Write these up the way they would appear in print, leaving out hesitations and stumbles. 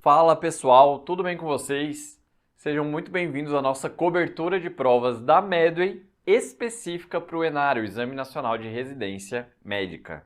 Fala pessoal, tudo bem com vocês? Sejam muito bem-vindos à nossa cobertura de provas da Medway específica para o ENARI, o Exame Nacional de Residência Médica,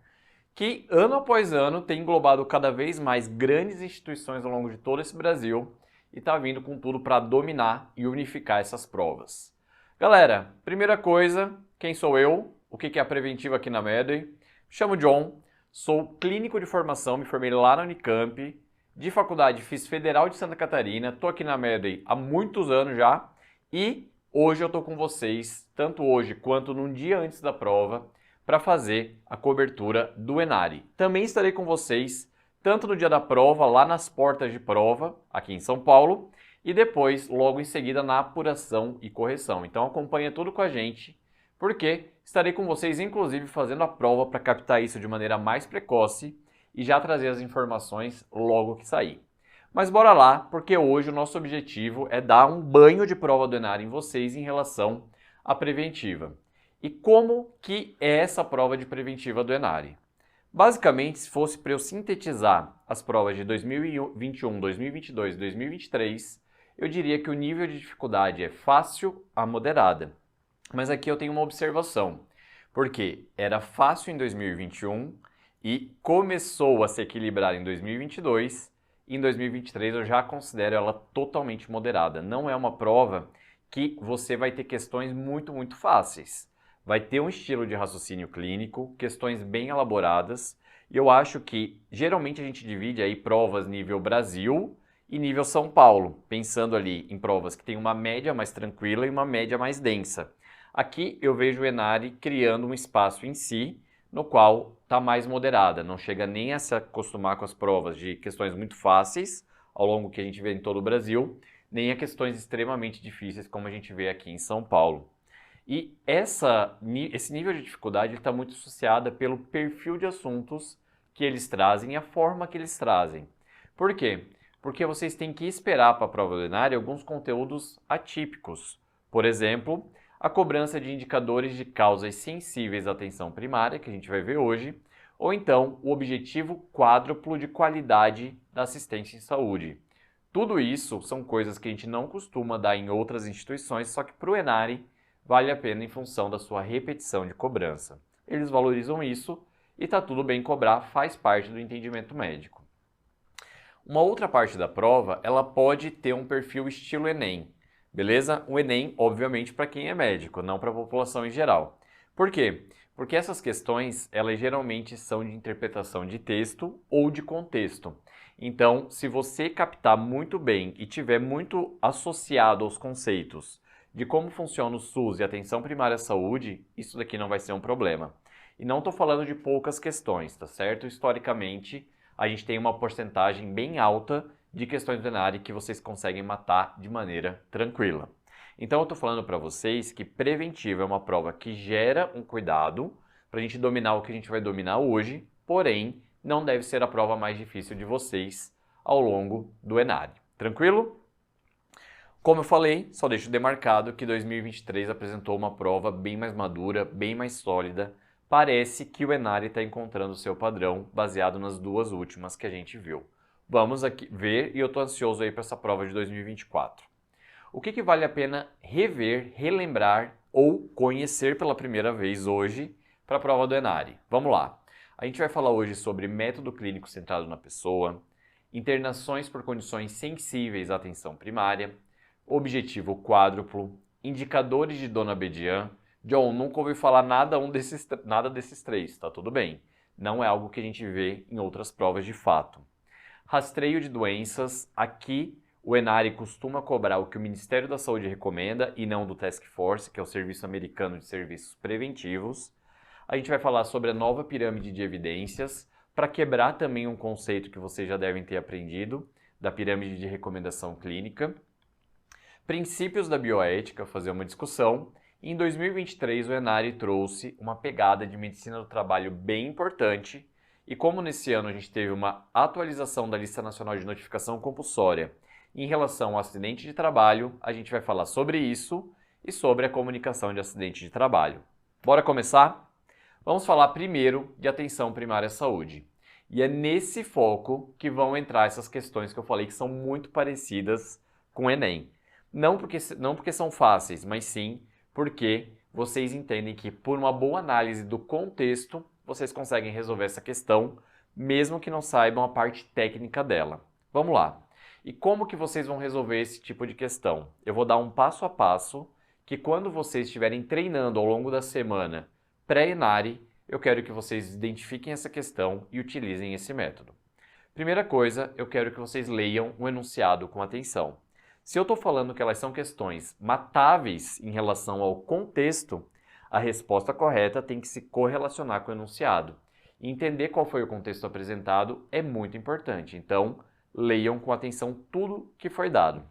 que ano após ano tem englobado cada vez mais grandes instituições ao longo de todo esse Brasil e está vindo com tudo para dominar e unificar essas provas. Galera, primeira coisa, quem sou eu? O que é a preventiva aqui na Medway? Me chamo John, sou clínico de formação, me formei lá na Unicamp. De faculdade fiz Federal de Santa Catarina, estou aqui na Medway há muitos anos já e hoje eu estou com vocês, tanto hoje quanto num dia antes da prova, para fazer a cobertura do ENARI. Também estarei com vocês, tanto no dia da prova, lá nas portas de prova, aqui em São Paulo, e depois, logo em seguida, na apuração e correção. Então acompanha tudo com a gente, porque estarei com vocês, inclusive, fazendo a prova para captar isso de maneira mais precoce e já trazer as informações logo que sair. Mas bora lá, porque hoje o nosso objetivo é dar um banho de prova do ENARI em vocês em relação à preventiva. E como que é essa prova de preventiva do ENARI? Basicamente, se fosse para eu sintetizar as provas de 2021, 2022 e 2023, eu diria que o nível de dificuldade é fácil a moderada. Mas aqui eu tenho uma observação, porque era fácil em 2021, e começou a se equilibrar em 2022 e em 2023 eu já considero ela totalmente moderada. Não é uma prova que você vai ter questões muito fáceis. Vai ter um estilo de raciocínio clínico, questões bem elaboradas e eu acho que geralmente a gente divide aí provas nível Brasil e nível São Paulo, pensando ali em provas que tem uma média mais tranquila e uma média mais densa. Aqui eu vejo o ENARI criando um espaço em si, no qual está mais moderada, não chega nem a se acostumar com as provas de questões muito fáceis, ao longo que a gente vê em todo o Brasil, nem a questões extremamente difíceis como a gente vê aqui em São Paulo. E esse nível de dificuldade está muito associado pelo perfil de assuntos que eles trazem e a forma que eles trazem. Por quê? Porque vocês têm que esperar para a prova do ENARI alguns conteúdos atípicos. Por exemplo, a cobrança de indicadores de causas sensíveis à atenção primária, que a gente vai ver hoje, ou então o objetivo quádruplo de qualidade da assistência em saúde. Tudo isso são coisas que a gente não costuma dar em outras instituições, só que para o ENARI vale a pena em função da sua repetição de cobrança. Eles valorizam isso e está tudo bem cobrar, faz parte do entendimento médico. Uma outra parte da prova, ela pode ter um perfil estilo Enem. Beleza? O Enem, obviamente, para quem é médico, não para a população em geral. Por quê? Porque essas questões, elas geralmente são de interpretação de texto ou de contexto. Então, se você captar muito bem e tiver muito associado aos conceitos de como funciona o SUS e a atenção primária à saúde, isso daqui não vai ser um problema. E não estou falando de poucas questões, tá certo? Historicamente, a gente tem uma porcentagem bem alta de questões do ENARI que vocês conseguem matar de maneira tranquila. Então eu estou falando para vocês que preventiva é uma prova que gera um cuidado para a gente dominar o que a gente vai dominar hoje, porém não deve ser a prova mais difícil de vocês ao longo do ENARI. Tranquilo? Como eu falei, só deixo demarcado que 2023 apresentou uma prova bem mais madura, bem mais sólida. Parece que o ENARI está encontrando o seu padrão baseado nas duas últimas que a gente viu. Vamos aqui ver e eu estou ansioso aí para essa prova de 2024. O que vale a pena rever, relembrar ou conhecer pela primeira vez hoje para a prova do ENARI? Vamos lá. A gente vai falar hoje sobre método clínico centrado na pessoa, internações por condições sensíveis à atenção primária, objetivo quádruplo, indicadores de Dona Bedian. John, nunca ouvi falar nada desses três, tá tudo bem. Não é algo que a gente vê em outras provas de fato. Rastreio de doenças, aqui o ENARI costuma cobrar o que o Ministério da Saúde recomenda e não do Task Force, que é o Serviço Americano de Serviços Preventivos. A gente vai falar sobre a nova pirâmide de evidências, para quebrar também um conceito que vocês já devem ter aprendido, da pirâmide de recomendação clínica. Princípios da bioética, fazer uma discussão. E em 2023 o ENARI trouxe uma pegada de medicina do trabalho bem importante. E como nesse ano a gente teve uma atualização da Lista Nacional de Notificação Compulsória em relação ao acidente de trabalho, a gente vai falar sobre isso e sobre a comunicação de acidente de trabalho. Bora começar? Vamos falar primeiro de atenção primária à saúde. E é nesse foco que vão entrar essas questões que eu falei que são muito parecidas com o Enem. Não porque são fáceis, mas sim porque vocês entendem que por uma boa análise do contexto, vocês conseguem resolver essa questão, mesmo que não saibam a parte técnica dela. Vamos lá. E como que vocês vão resolver esse tipo de questão? Eu vou dar um passo a passo que quando vocês estiverem treinando ao longo da semana pré-ENARE, eu quero que vocês identifiquem essa questão e utilizem esse método. Primeira coisa, eu quero que vocês leiam o enunciado com atenção. Se eu estou falando que elas são questões matáveis em relação ao contexto, a resposta correta tem que se correlacionar com o enunciado. E entender qual foi o contexto apresentado é muito importante. Então, leiam com atenção tudo que foi dado.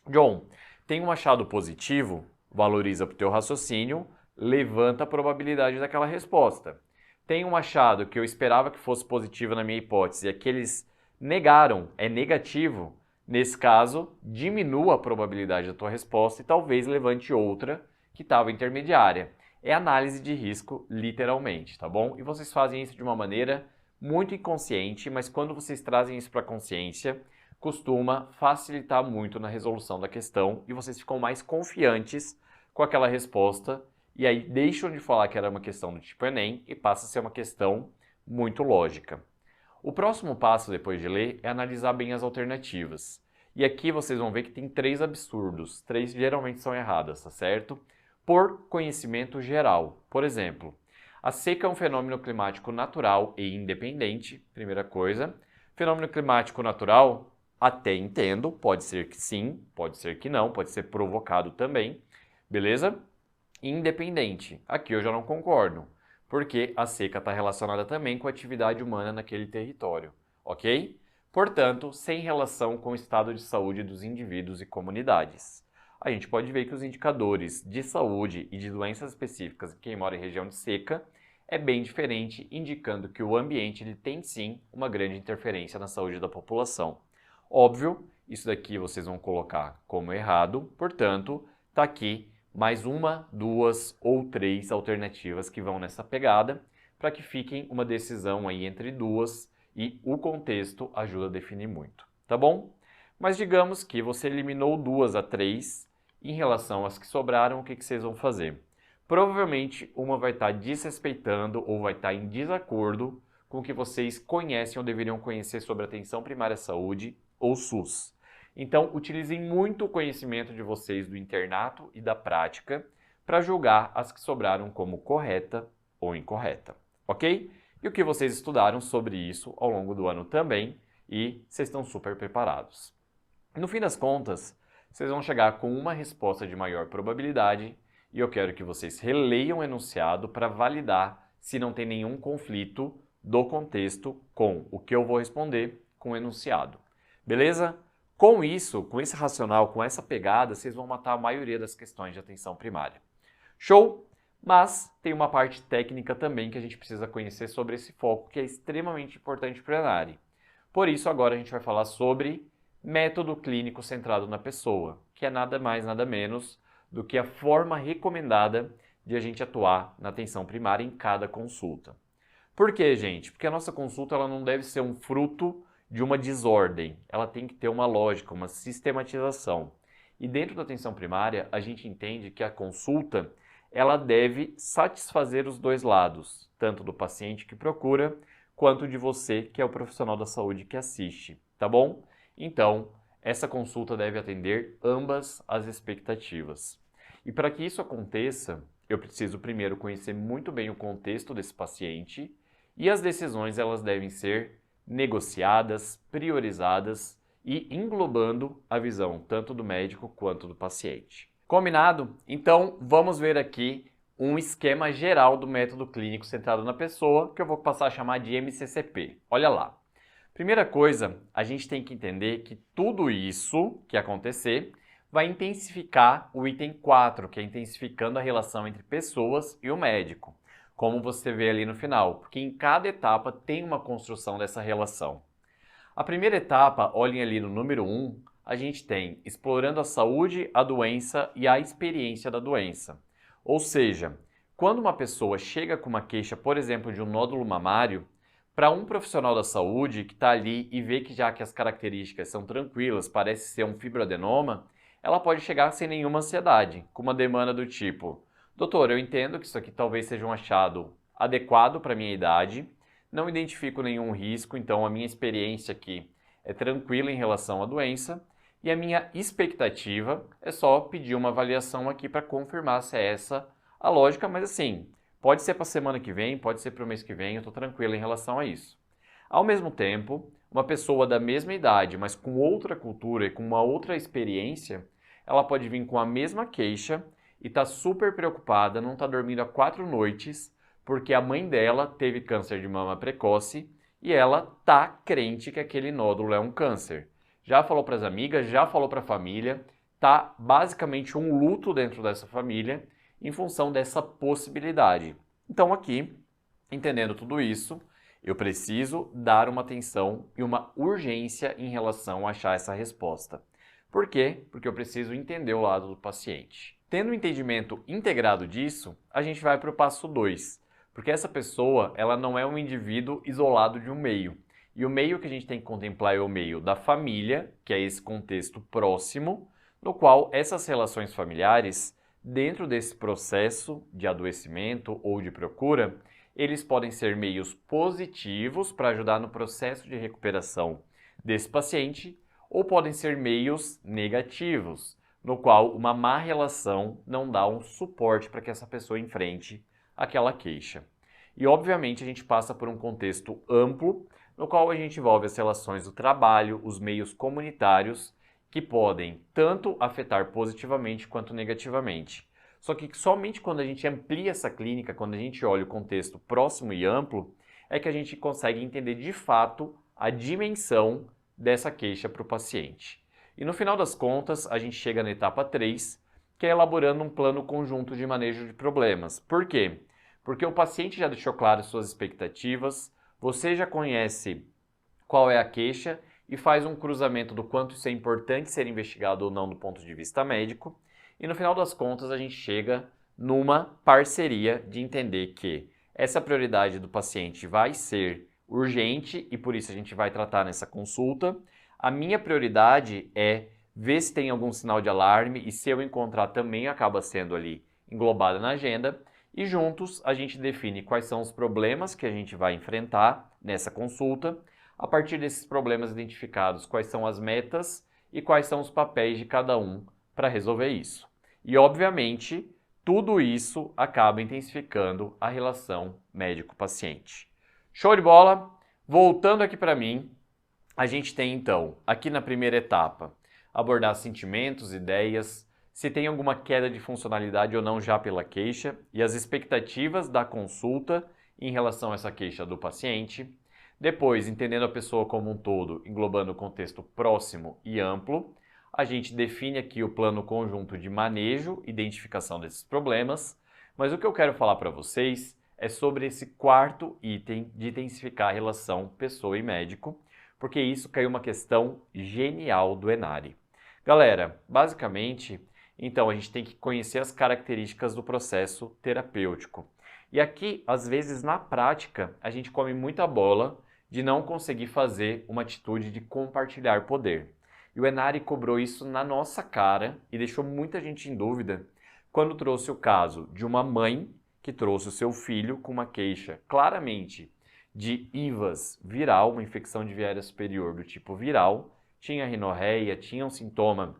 John, tem um achado positivo? Valoriza para o teu raciocínio, levanta a probabilidade daquela resposta. Tem um achado que eu esperava que fosse positivo na minha hipótese e aqueles negaram, é negativo. Nesse caso, diminua a probabilidade da tua resposta e talvez levante outra que estava intermediária. É análise de risco, literalmente, tá bom? E vocês fazem isso de uma maneira muito inconsciente, mas quando vocês trazem isso para a consciência, costuma facilitar muito na resolução da questão e vocês ficam mais confiantes com aquela resposta e aí deixam de falar que era uma questão do tipo Enem e passa a ser uma questão muito lógica. O próximo passo, depois de ler, é analisar bem as alternativas. E aqui vocês vão ver que tem 3 absurdos. 3 geralmente são erradas, tá certo? Por conhecimento geral. Por exemplo, a seca é um fenômeno climático natural e independente, primeira coisa. Fenômeno climático natural, até entendo, pode ser que sim, pode ser que não, pode ser provocado também, beleza? Independente, aqui eu já não concordo, porque a seca está relacionada também com a atividade humana naquele território, ok? Portanto, sem relação com o estado de saúde dos indivíduos e comunidades. A gente pode ver que os indicadores de saúde e de doenças específicas em quem mora em região de seca é bem diferente, indicando que o ambiente ele tem sim uma grande interferência na saúde da população. Óbvio, isso daqui vocês vão colocar como errado, portanto, está aqui mais 1, 2 ou 3 alternativas que vão nessa pegada, para que fiquem uma decisão aí entre 2 e o contexto ajuda a definir muito, tá bom? Mas digamos que você eliminou 2 a 3, em relação às que sobraram, o que vocês vão fazer? Provavelmente uma vai estar desrespeitando ou vai estar em desacordo com o que vocês conhecem ou deveriam conhecer sobre atenção primária à saúde ou SUS. Então, utilizem muito o conhecimento de vocês do internato e da prática para julgar as que sobraram como correta ou incorreta, ok? E o que vocês estudaram sobre isso ao longo do ano também e vocês estão super preparados. No fim das contas, vocês vão chegar com uma resposta de maior probabilidade e eu quero que vocês releiam o enunciado para validar se não tem nenhum conflito do contexto com o que eu vou responder com o enunciado. Beleza? Com isso, com esse racional, com essa pegada, vocês vão matar a maioria das questões de atenção primária. Show? Mas tem uma parte técnica também que a gente precisa conhecer sobre esse foco, que é extremamente importante para a ENARE. Por isso, agora a gente vai falar sobre método clínico centrado na pessoa, que é nada mais, nada menos do que a forma recomendada de a gente atuar na atenção primária em cada consulta. Por quê, gente? Porque a nossa consulta ela não deve ser um fruto de uma desordem, ela tem que ter uma lógica, uma sistematização. E dentro da atenção primária, a gente entende que a consulta ela deve satisfazer os dois lados, tanto do paciente que procura, quanto de você, que é o profissional da saúde que assiste, tá bom? Então, essa consulta deve atender ambas as expectativas. E para que isso aconteça, eu preciso primeiro conhecer muito bem o contexto desse paciente e as decisões elas devem ser negociadas, priorizadas e englobando a visão tanto do médico quanto do paciente. Combinado? Então, vamos ver aqui um esquema geral do método clínico centrado na pessoa, que eu vou passar a chamar de MCCP. Olha lá. Primeira coisa, a gente tem que entender que tudo isso que acontecer vai intensificar o item 4, que é intensificando a relação entre pessoas e o médico, como você vê ali no final, porque em cada etapa tem uma construção dessa relação. A primeira etapa, olhem ali no número 1, a gente tem explorando a saúde, a doença e a experiência da doença. Ou seja, quando uma pessoa chega com uma queixa, por exemplo, de um nódulo mamário, Para um profissional da saúde que está ali e vê que já que as características são tranquilas, parece ser um fibroadenoma, ela pode chegar sem nenhuma ansiedade, com uma demanda do tipo: doutor, eu entendo que isso aqui talvez seja um achado adequado para a minha idade, não identifico nenhum risco, então a minha experiência aqui é tranquila em relação à doença e a minha expectativa é só pedir uma avaliação aqui para confirmar se é essa a lógica, mas assim, pode ser para a semana que vem, pode ser para o mês que vem, eu estou tranquilo em relação a isso. Ao mesmo tempo, uma pessoa da mesma idade, mas com outra cultura e com uma outra experiência, ela pode vir com a mesma queixa e está super preocupada, não está dormindo há 4 noites, porque a mãe dela teve câncer de mama precoce e ela tá crente que aquele nódulo é um câncer. Já falou para as amigas, já falou para a família, tá basicamente um luto dentro dessa família em função dessa possibilidade. Então aqui, entendendo tudo isso, eu preciso dar uma atenção e uma urgência em relação a achar essa resposta. Por quê? Porque eu preciso entender o lado do paciente. Tendo um entendimento integrado disso, a gente vai para o passo 2. Porque essa pessoa, ela não é um indivíduo isolado de um meio. E o meio que a gente tem que contemplar é o meio da família, que é esse contexto próximo, no qual essas relações familiares, dentro desse processo de adoecimento ou de procura, eles podem ser meios positivos para ajudar no processo de recuperação desse paciente, ou podem ser meios negativos, no qual uma má relação não dá um suporte para que essa pessoa enfrente aquela queixa. E obviamente a gente passa por um contexto amplo, no qual a gente envolve as relações do trabalho, os meios comunitários, que podem tanto afetar positivamente quanto negativamente. Só que somente quando a gente amplia essa clínica, quando a gente olha o contexto próximo e amplo, é que a gente consegue entender de fato a dimensão dessa queixa para o paciente. E no final das contas, a gente chega na etapa 3, que é elaborando um plano conjunto de manejo de problemas. Por quê? Porque o paciente já deixou claro suas expectativas, você já conhece qual é a queixa e faz um cruzamento do quanto isso é importante ser investigado ou não do ponto de vista médico. E no final das contas a gente chega numa parceria de entender que essa prioridade do paciente vai ser urgente e por isso a gente vai tratar nessa consulta. A minha prioridade é ver se tem algum sinal de alarme e se eu encontrar também acaba sendo ali englobada na agenda. E juntos a gente define quais são os problemas que a gente vai enfrentar nessa consulta. A partir desses problemas identificados, quais são as metas e quais são os papéis de cada um para resolver isso. E, obviamente, tudo isso acaba intensificando a relação médico-paciente. Show de bola? Voltando aqui para mim, a gente tem então, aqui na primeira etapa, abordar sentimentos, ideias, se tem alguma queda de funcionalidade ou não já pela queixa e as expectativas da consulta em relação a essa queixa do paciente. Depois, entendendo a pessoa como um todo, englobando o contexto próximo e amplo, a gente define aqui o plano conjunto de manejo e identificação desses problemas, mas o que eu quero falar para vocês é sobre esse quarto item de intensificar a relação pessoa e médico, porque isso caiu uma questão genial do Enari. Galera, basicamente, então a gente tem que conhecer as características do processo terapêutico. E aqui, às vezes, na prática, a gente come muita bola de não conseguir fazer uma atitude de compartilhar poder. E o Enari cobrou isso na nossa cara e deixou muita gente em dúvida quando trouxe o caso de uma mãe que trouxe o seu filho com uma queixa claramente de IVAS viral, uma infecção de via aérea superior do tipo viral, tinha rinorreia, tinha um sintoma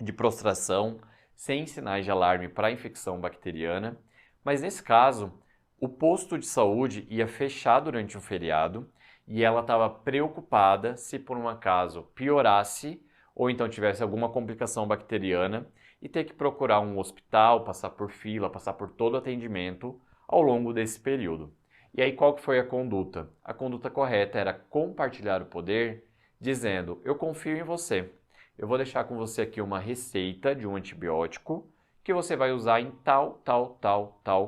de prostração, sem sinais de alarme para a infecção bacteriana, mas nesse caso, o posto de saúde ia fechar durante um feriado e ela estava preocupada se por um acaso piorasse ou então tivesse alguma complicação bacteriana e ter que procurar um hospital, passar por fila, passar por todo o atendimento ao longo desse período. E aí qual que foi a conduta? A conduta correta era compartilhar o poder, dizendo: eu confio em você. Eu vou deixar com você aqui uma receita de um antibiótico que você vai usar em tal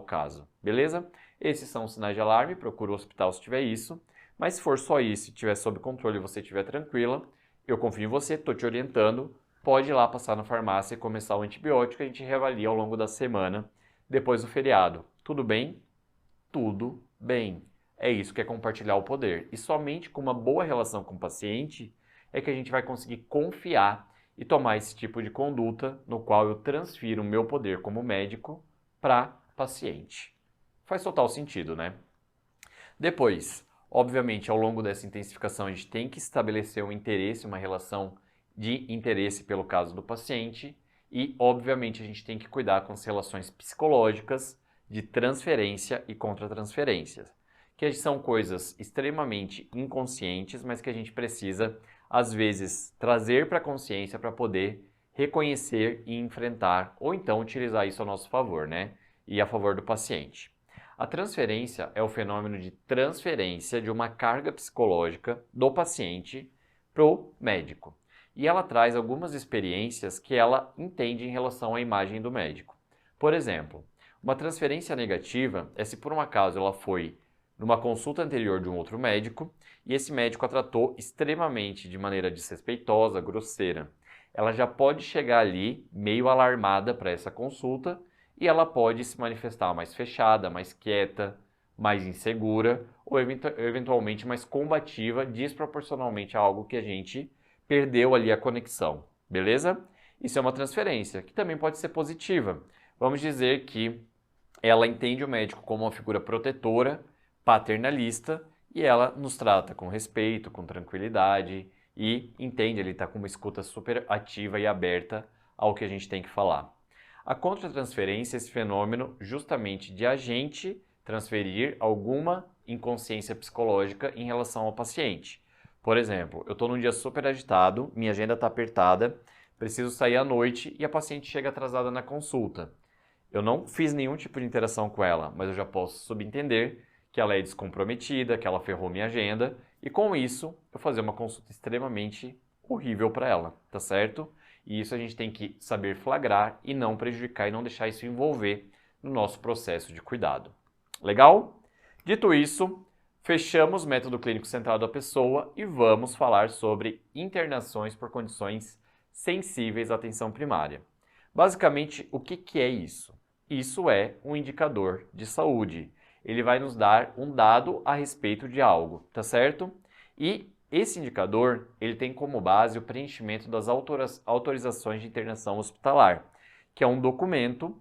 caso, beleza? Esses são os sinais de alarme, procura o hospital se tiver isso, mas se for só isso e estiver sob controle e você estiver tranquila, eu confio em você, estou te orientando, pode ir lá passar na farmácia e começar o antibiótico, a gente reavalia ao longo da semana, depois do feriado. Tudo bem? Tudo bem. É isso que é compartilhar o poder. E somente com uma boa relação com o paciente é que a gente vai conseguir confiar e tomar esse tipo de conduta no qual eu transfiro o meu poder como médico para paciente. Faz total sentido, né? Depois, obviamente, ao longo dessa intensificação, a gente tem que estabelecer um interesse, uma relação de interesse pelo caso do paciente e, obviamente, a gente tem que cuidar com as relações psicológicas de transferência e contra-transferência, que são coisas extremamente inconscientes, mas que a gente precisa, às vezes, trazer para a consciência para poder reconhecer e enfrentar, ou então utilizar isso a nosso favor, né? E a favor do paciente. A transferência é o fenômeno de transferência de uma carga psicológica do paciente para o médico. E ela traz algumas experiências que ela entende em relação à imagem do médico. Por exemplo, uma transferência negativa é se por um acaso ela foi numa consulta anterior de um outro médico e esse médico a tratou extremamente de maneira desrespeitosa, grosseira. Ela já pode chegar ali meio alarmada para essa consulta e ela pode se manifestar mais fechada, mais quieta, mais insegura ou eventualmente mais combativa, desproporcionalmente a algo que a gente perdeu ali a conexão, beleza? Isso é uma transferência, que também pode ser positiva. Vamos dizer que ela entende o médico como uma figura protetora, paternalista, e ela nos trata com respeito, com tranquilidade e entende, ele está com uma escuta super ativa e aberta ao que a gente tem que falar. A contratransferência é esse fenômeno justamente de a gente transferir alguma inconsciência psicológica em relação ao paciente. Por exemplo, eu estou num dia super agitado, minha agenda está apertada, preciso sair à noite e a paciente chega atrasada na consulta. Eu não fiz nenhum tipo de interação com ela, mas eu já posso subentender que ela é descomprometida, que ela ferrou minha agenda e com isso eu fazer uma consulta extremamente horrível para ela, tá certo? E isso a gente tem que saber flagrar e não prejudicar e não deixar isso envolver no nosso processo de cuidado. Legal? Dito isso, fechamos o método clínico centrado à pessoa e vamos falar sobre internações por condições sensíveis à atenção primária. Basicamente, o que é isso? Isso é um indicador de saúde. Ele vai nos dar um dado a respeito de algo, tá certo? E esse indicador, ele tem como base o preenchimento das autorizações de internação hospitalar, que é um documento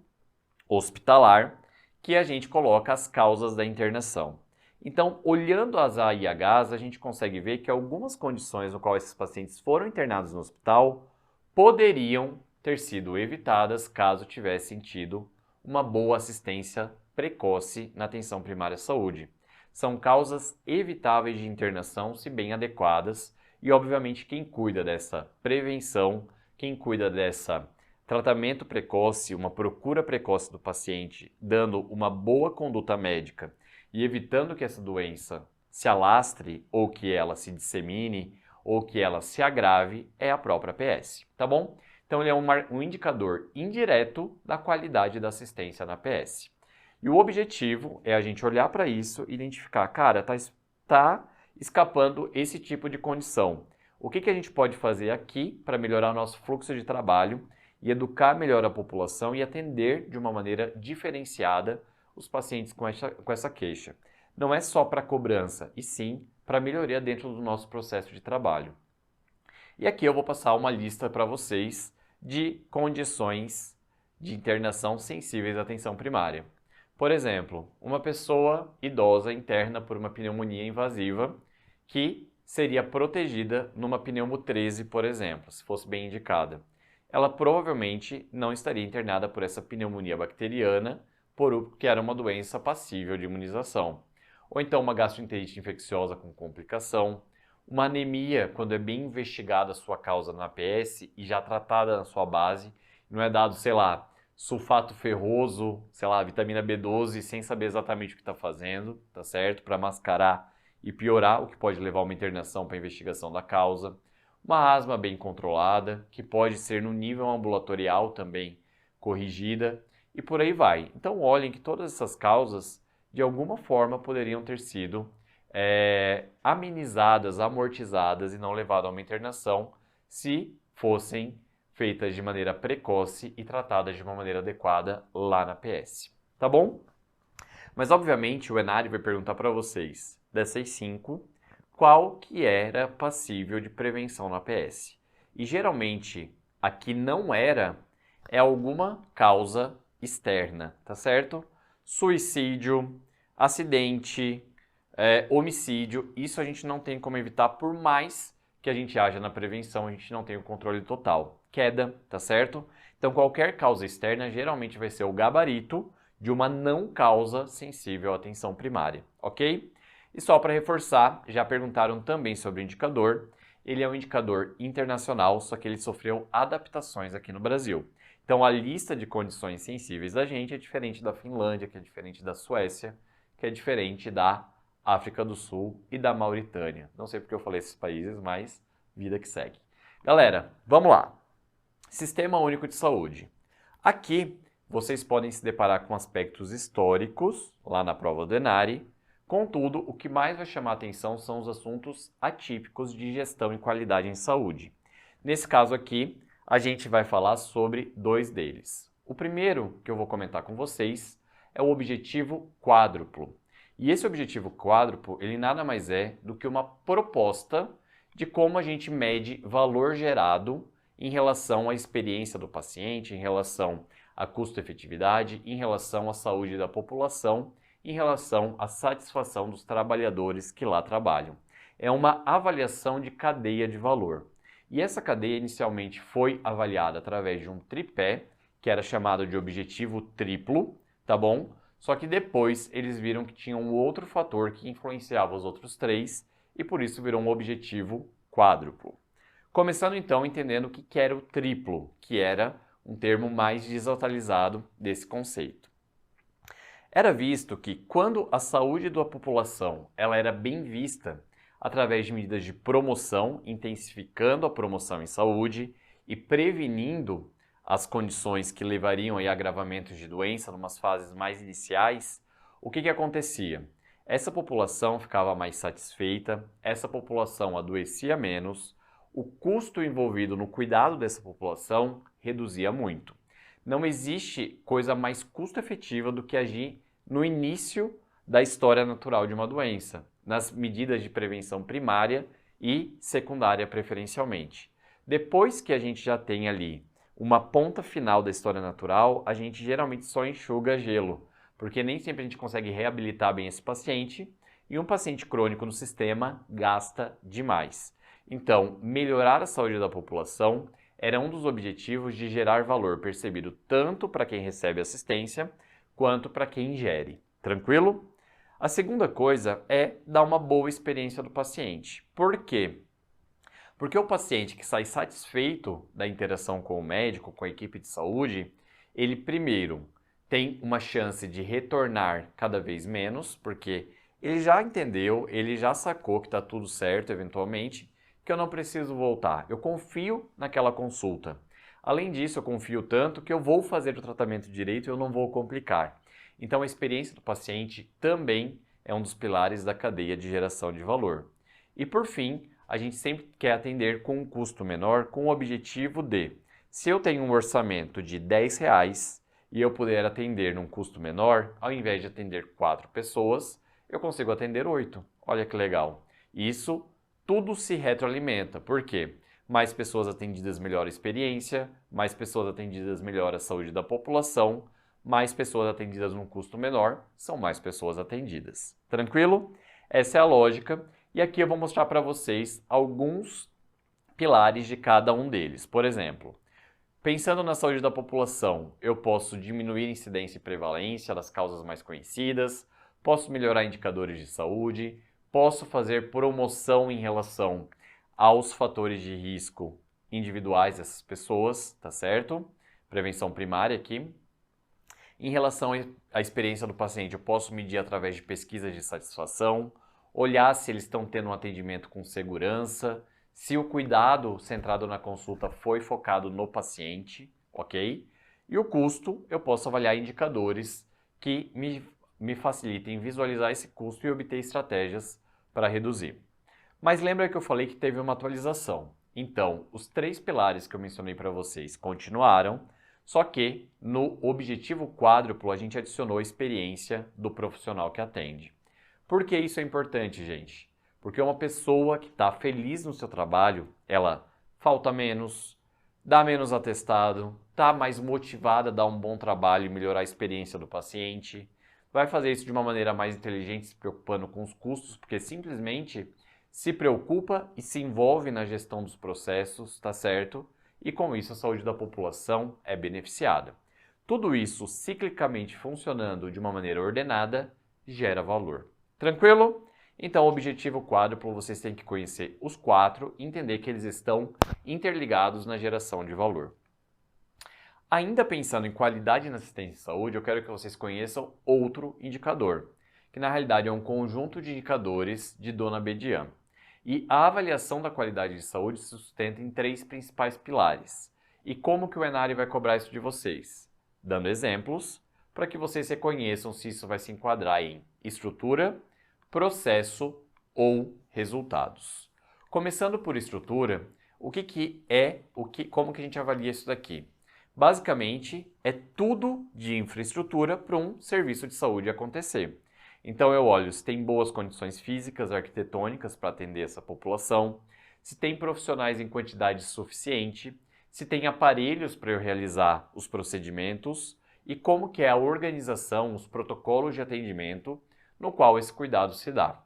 hospitalar que a gente coloca as causas da internação. Então, olhando as AIHs, a gente consegue ver que algumas condições no qual esses pacientes foram internados no hospital poderiam ter sido evitadas caso tivessem tido uma boa assistência precoce na atenção primária à saúde. São causas evitáveis de internação, se bem adequadas, e obviamente quem cuida dessa prevenção, quem cuida dessa tratamento precoce, uma procura precoce do paciente, dando uma boa conduta médica e evitando que essa doença se alastre ou que ela se dissemine ou que ela se agrave, é a própria PS, tá bom? Então ele é um indicador indireto da qualidade da assistência na PS. E o objetivo é a gente olhar para isso e identificar, cara, tá escapando esse tipo de condição. O que a gente pode fazer aqui para melhorar o nosso fluxo de trabalho e educar melhor a população e atender de uma maneira diferenciada os pacientes com essa queixa. Não é só para cobrança, e sim para melhoria dentro do nosso processo de trabalho. E aqui eu vou passar uma lista para vocês de condições de internação sensíveis à atenção primária. Por exemplo, uma pessoa idosa interna por uma pneumonia invasiva que seria protegida numa pneumo 13, por exemplo, se fosse bem indicada. Ela provavelmente não estaria internada por essa pneumonia bacteriana, porque era uma doença passível de imunização. Ou então uma gastroenterite infecciosa com complicação, uma anemia, quando é bem investigada a sua causa na APS e já tratada na sua base, não é dado, sei lá, sulfato ferroso, sei lá, vitamina B12, sem saber exatamente o que está fazendo, tá certo? Para mascarar e piorar, o que pode levar a uma internação para investigação da causa. Uma asma bem controlada, que pode ser no nível ambulatorial também corrigida, e por aí vai. Então olhem que todas essas causas, de alguma forma, poderiam ter sido amenizadas, amortizadas e não levadas a uma internação se fossem feitas de maneira precoce e tratadas de uma maneira adequada lá na PS. Tá bom? Mas, obviamente, o Enário vai perguntar para vocês, dessas 5, qual que era passível de prevenção na APS. E, geralmente, a que não era é alguma causa externa, tá certo? Suicídio, acidente, homicídio, isso a gente não tem como evitar, por mais que a gente haja na prevenção, a gente não tem o controle total. Queda, tá certo? Então, qualquer causa externa geralmente vai ser o gabarito de uma não causa sensível à atenção primária, ok? E só para reforçar, já perguntaram também sobre o indicador. Ele é um indicador internacional, só que ele sofreu adaptações aqui no Brasil. Então, a lista de condições sensíveis da gente é diferente da Finlândia, que é diferente da Suécia, que é diferente da África do Sul e da Mauritânia. Não sei porque eu falei esses países, mas vida que segue. Galera, vamos lá. Sistema Único de Saúde. Aqui, vocês podem se deparar com aspectos históricos, lá na prova do Enari. Contudo, o que mais vai chamar a atenção são os assuntos atípicos de gestão e qualidade em saúde. Nesse caso aqui, a gente vai falar sobre 2 deles. O primeiro que eu vou comentar com vocês é o objetivo quádruplo. E esse objetivo quádruplo, ele nada mais é do que uma proposta de como a gente mede valor gerado em relação à experiência do paciente, em relação a custo-efetividade, em relação à saúde da população, em relação à satisfação dos trabalhadores que lá trabalham. É uma avaliação de cadeia de valor. E essa cadeia inicialmente foi avaliada através de um tripé, que era chamado de objetivo triplo, tá bom? Só que depois eles viram que tinha um outro fator que influenciava os outros 3 e por isso virou um objetivo quádruplo. Começando então entendendo o que era o triplo, que era um termo mais desatualizado desse conceito. Era visto que quando a saúde da população ela era bem vista através de medidas de promoção, intensificando a promoção em saúde e prevenindo as condições que levariam a agravamentos de doença numas fases mais iniciais, o que acontecia? Essa população ficava mais satisfeita, essa população adoecia menos, o custo envolvido no cuidado dessa população reduzia muito. Não existe coisa mais custo-efetiva do que agir no início da história natural de uma doença, nas medidas de prevenção primária e secundária preferencialmente. Depois que a gente já tem ali uma ponta final da história natural, a gente geralmente só enxuga gelo, porque nem sempre a gente consegue reabilitar bem esse paciente e um paciente crônico no sistema gasta demais. Então, melhorar a saúde da população era um dos objetivos de gerar valor percebido tanto para quem recebe assistência quanto para quem ingere. Tranquilo? A segunda coisa é dar uma boa experiência do paciente. Por quê? Porque o paciente que sai satisfeito da interação com o médico, com a equipe de saúde, ele primeiro tem uma chance de retornar cada vez menos, porque ele já entendeu, ele já sacou que está tudo certo eventualmente, que eu não preciso voltar. Eu confio naquela consulta. Além disso, eu confio tanto que eu vou fazer o tratamento direito e eu não vou complicar. Então, a experiência do paciente também é um dos pilares da cadeia de geração de valor. E, por fim, a gente sempre quer atender com um custo menor, com o objetivo de, se eu tenho um orçamento de R$10 e eu puder atender num custo menor, ao invés de atender 4 pessoas, eu consigo atender 8. Olha que legal. Isso tudo se retroalimenta. Por quê? Mais pessoas atendidas melhora a experiência, mais pessoas atendidas melhora a saúde da população, mais pessoas atendidas num custo menor, são mais pessoas atendidas. Tranquilo? Essa é a lógica. E aqui eu vou mostrar para vocês alguns pilares de cada um deles. Por exemplo, pensando na saúde da população, eu posso diminuir a incidência e prevalência das causas mais conhecidas, posso melhorar indicadores de saúde, posso fazer promoção em relação aos fatores de risco individuais dessas pessoas, tá certo? Prevenção primária aqui. Em relação à experiência do paciente, eu posso medir através de pesquisas de satisfação, olhar se eles estão tendo um atendimento com segurança, se o cuidado centrado na consulta foi focado no paciente, ok? E o custo, eu posso avaliar indicadores que me facilitem visualizar esse custo e obter estratégias para reduzir. Mas lembra que eu falei que teve uma atualização. Então, os 3 pilares que eu mencionei para vocês continuaram, Só que no objetivo quádruplo a gente adicionou a experiência do profissional que atende. Por que isso é importante, gente? Porque uma pessoa que está feliz no seu trabalho, ela falta menos, dá menos atestado, está mais motivada a dar um bom trabalho e melhorar a experiência do paciente, vai fazer isso de uma maneira mais inteligente, se preocupando com os custos, porque simplesmente se preocupa e se envolve na gestão dos processos, tá certo? E com isso a saúde da população é beneficiada. Tudo isso ciclicamente funcionando de uma maneira ordenada gera valor. Tranquilo? Então, o objetivo quádruplo, vocês têm que conhecer os 4 e entender que eles estão interligados na geração de valor. Ainda pensando em qualidade na assistência de saúde, eu quero que vocês conheçam outro indicador, que na realidade é um conjunto de indicadores de Dona Bedian. E a avaliação da qualidade de saúde se sustenta em 3 principais pilares. E como que o Enari vai cobrar isso de vocês? Dando exemplos para que vocês reconheçam se isso vai se enquadrar em estrutura, processo ou resultados. Começando por estrutura, como que a gente avalia isso daqui? Basicamente, é tudo de infraestrutura para um serviço de saúde acontecer. Então eu olho se tem boas condições físicas, arquitetônicas para atender essa população, se tem profissionais em quantidade suficiente, se tem aparelhos para eu realizar os procedimentos e como que é a organização, os protocolos de atendimento no qual esse cuidado se dá.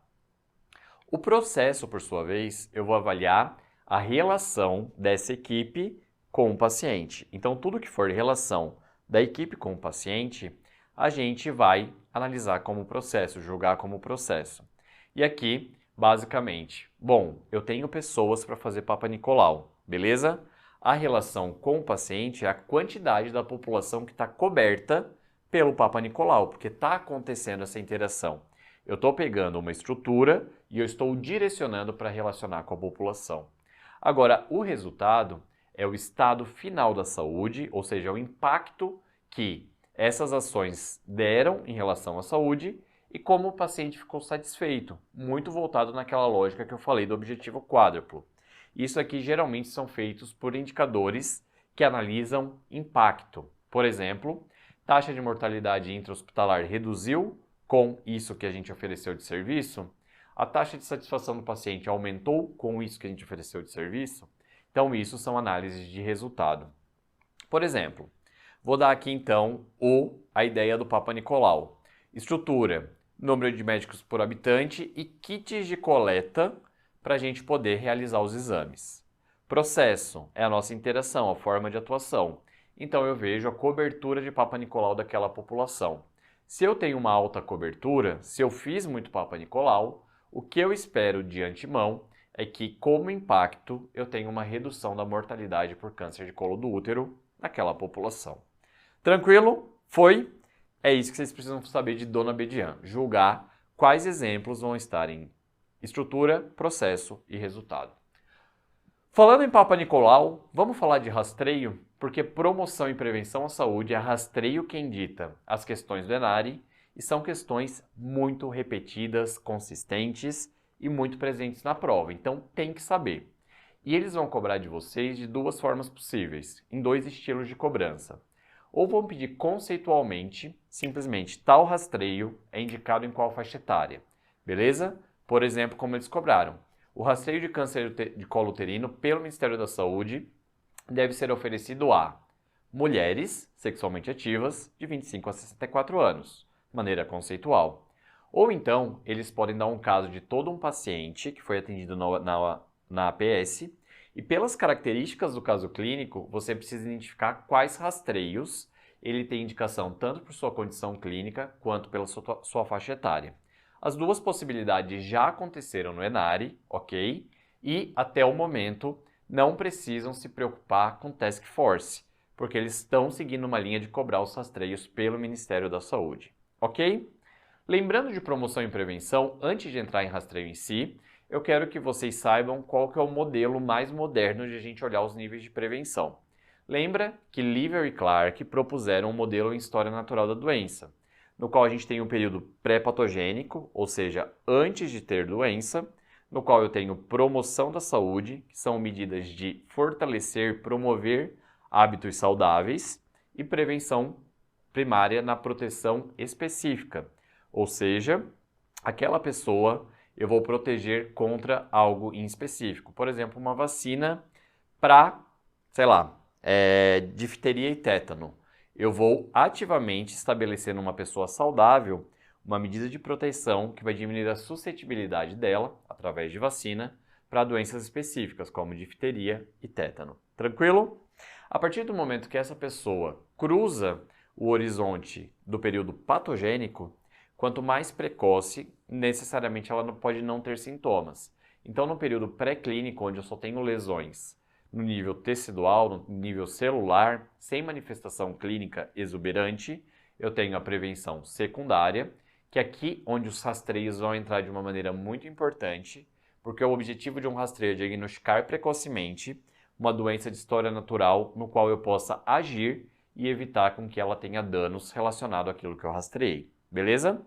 O processo, por sua vez, eu vou avaliar a relação dessa equipe com o paciente. Então, tudo que for relação da equipe com o paciente, a gente vai analisar como processo, julgar como processo. E aqui, basicamente, bom, eu tenho pessoas para fazer Papa Nicolau, beleza? A relação com o paciente é a quantidade da população que está coberta pelo Papa Nicolau, porque está acontecendo essa interação. Eu estou pegando uma estrutura e eu estou direcionando para relacionar com a população. Agora, o resultado é o estado final da saúde, ou seja, o impacto que essas ações deram em relação à saúde e como o paciente ficou satisfeito, muito voltado naquela lógica que eu falei do objetivo quádruplo. Isso aqui geralmente são feitos por indicadores que analisam impacto. Por exemplo, taxa de mortalidade intra-hospitalar reduziu com isso que a gente ofereceu de serviço? A taxa de satisfação do paciente aumentou com isso que a gente ofereceu de serviço? Então, isso são análises de resultado. Por exemplo, vou dar aqui então a ideia do Papa Nicolau. Estrutura, número de médicos por habitante e kits de coleta para a gente poder realizar os exames. Processo é a nossa interação, a forma de atuação. Então eu vejo a cobertura de Papa Nicolau daquela população. Se eu tenho uma alta cobertura, se eu fiz muito Papa Nicolau, o que eu espero de antemão é que, como impacto, eu tenho uma redução da mortalidade por câncer de colo do útero naquela população. Tranquilo? Foi? É isso que vocês precisam saber de Dona Bedian. Julgar quais exemplos vão estar em estrutura, processo e resultado. Falando em Papa Nicolau, vamos falar de rastreio? Porque promoção e prevenção à saúde é rastreio quem dita as questões do Enari e são questões muito repetidas, consistentes e muito presentes na prova. Então tem que saber. E eles vão cobrar de vocês de 2 formas possíveis, em 2 estilos de cobrança. Ou vão pedir conceitualmente, simplesmente tal rastreio é indicado em qual faixa etária. Beleza? Por exemplo, como eles cobraram. O rastreio de câncer de colo uterino pelo Ministério da Saúde deve ser oferecido a mulheres sexualmente ativas de 25 a 64 anos, de maneira conceitual. Ou então, eles podem dar um caso de todo um paciente que foi atendido na APS e pelas características do caso clínico, você precisa identificar quais rastreios ele tem indicação tanto por sua condição clínica quanto pela sua faixa etária. As 2 possibilidades já aconteceram no Enari, ok? E até o momento não precisam se preocupar com Task Force, porque eles estão seguindo uma linha de cobrar os rastreios pelo Ministério da Saúde, ok? Lembrando de promoção e prevenção, antes de entrar em rastreio em si, eu quero que vocês saibam qual que é o modelo mais moderno de a gente olhar os níveis de prevenção. Lembra que Liver e Clark propuseram um modelo em história natural da doença, no qual a gente tem um período pré-patogênico, ou seja, antes de ter doença, no qual eu tenho promoção da saúde, que são medidas de fortalecer, promover hábitos saudáveis, e prevenção primária na proteção específica, ou seja, aquela pessoa eu vou proteger contra algo em específico. Por exemplo, uma vacina para, sei lá, difteria e tétano. Eu vou ativamente estabelecer numa pessoa saudável uma medida de proteção que vai diminuir a suscetibilidade dela, através de vacina, para doenças específicas, como difteria e tétano. Tranquilo? A partir do momento que essa pessoa cruza o horizonte do período patogênico, quanto mais precoce, necessariamente ela pode não ter sintomas. Então, no período pré-clínico, onde eu só tenho lesões no nível tecidual, no nível celular, sem manifestação clínica exuberante, eu tenho a prevenção secundária, que é aqui onde os rastreios vão entrar de uma maneira muito importante, porque o objetivo de um rastreio é diagnosticar precocemente uma doença de história natural no qual eu possa agir e evitar com que ela tenha danos relacionados àquilo que eu rastreei. Beleza?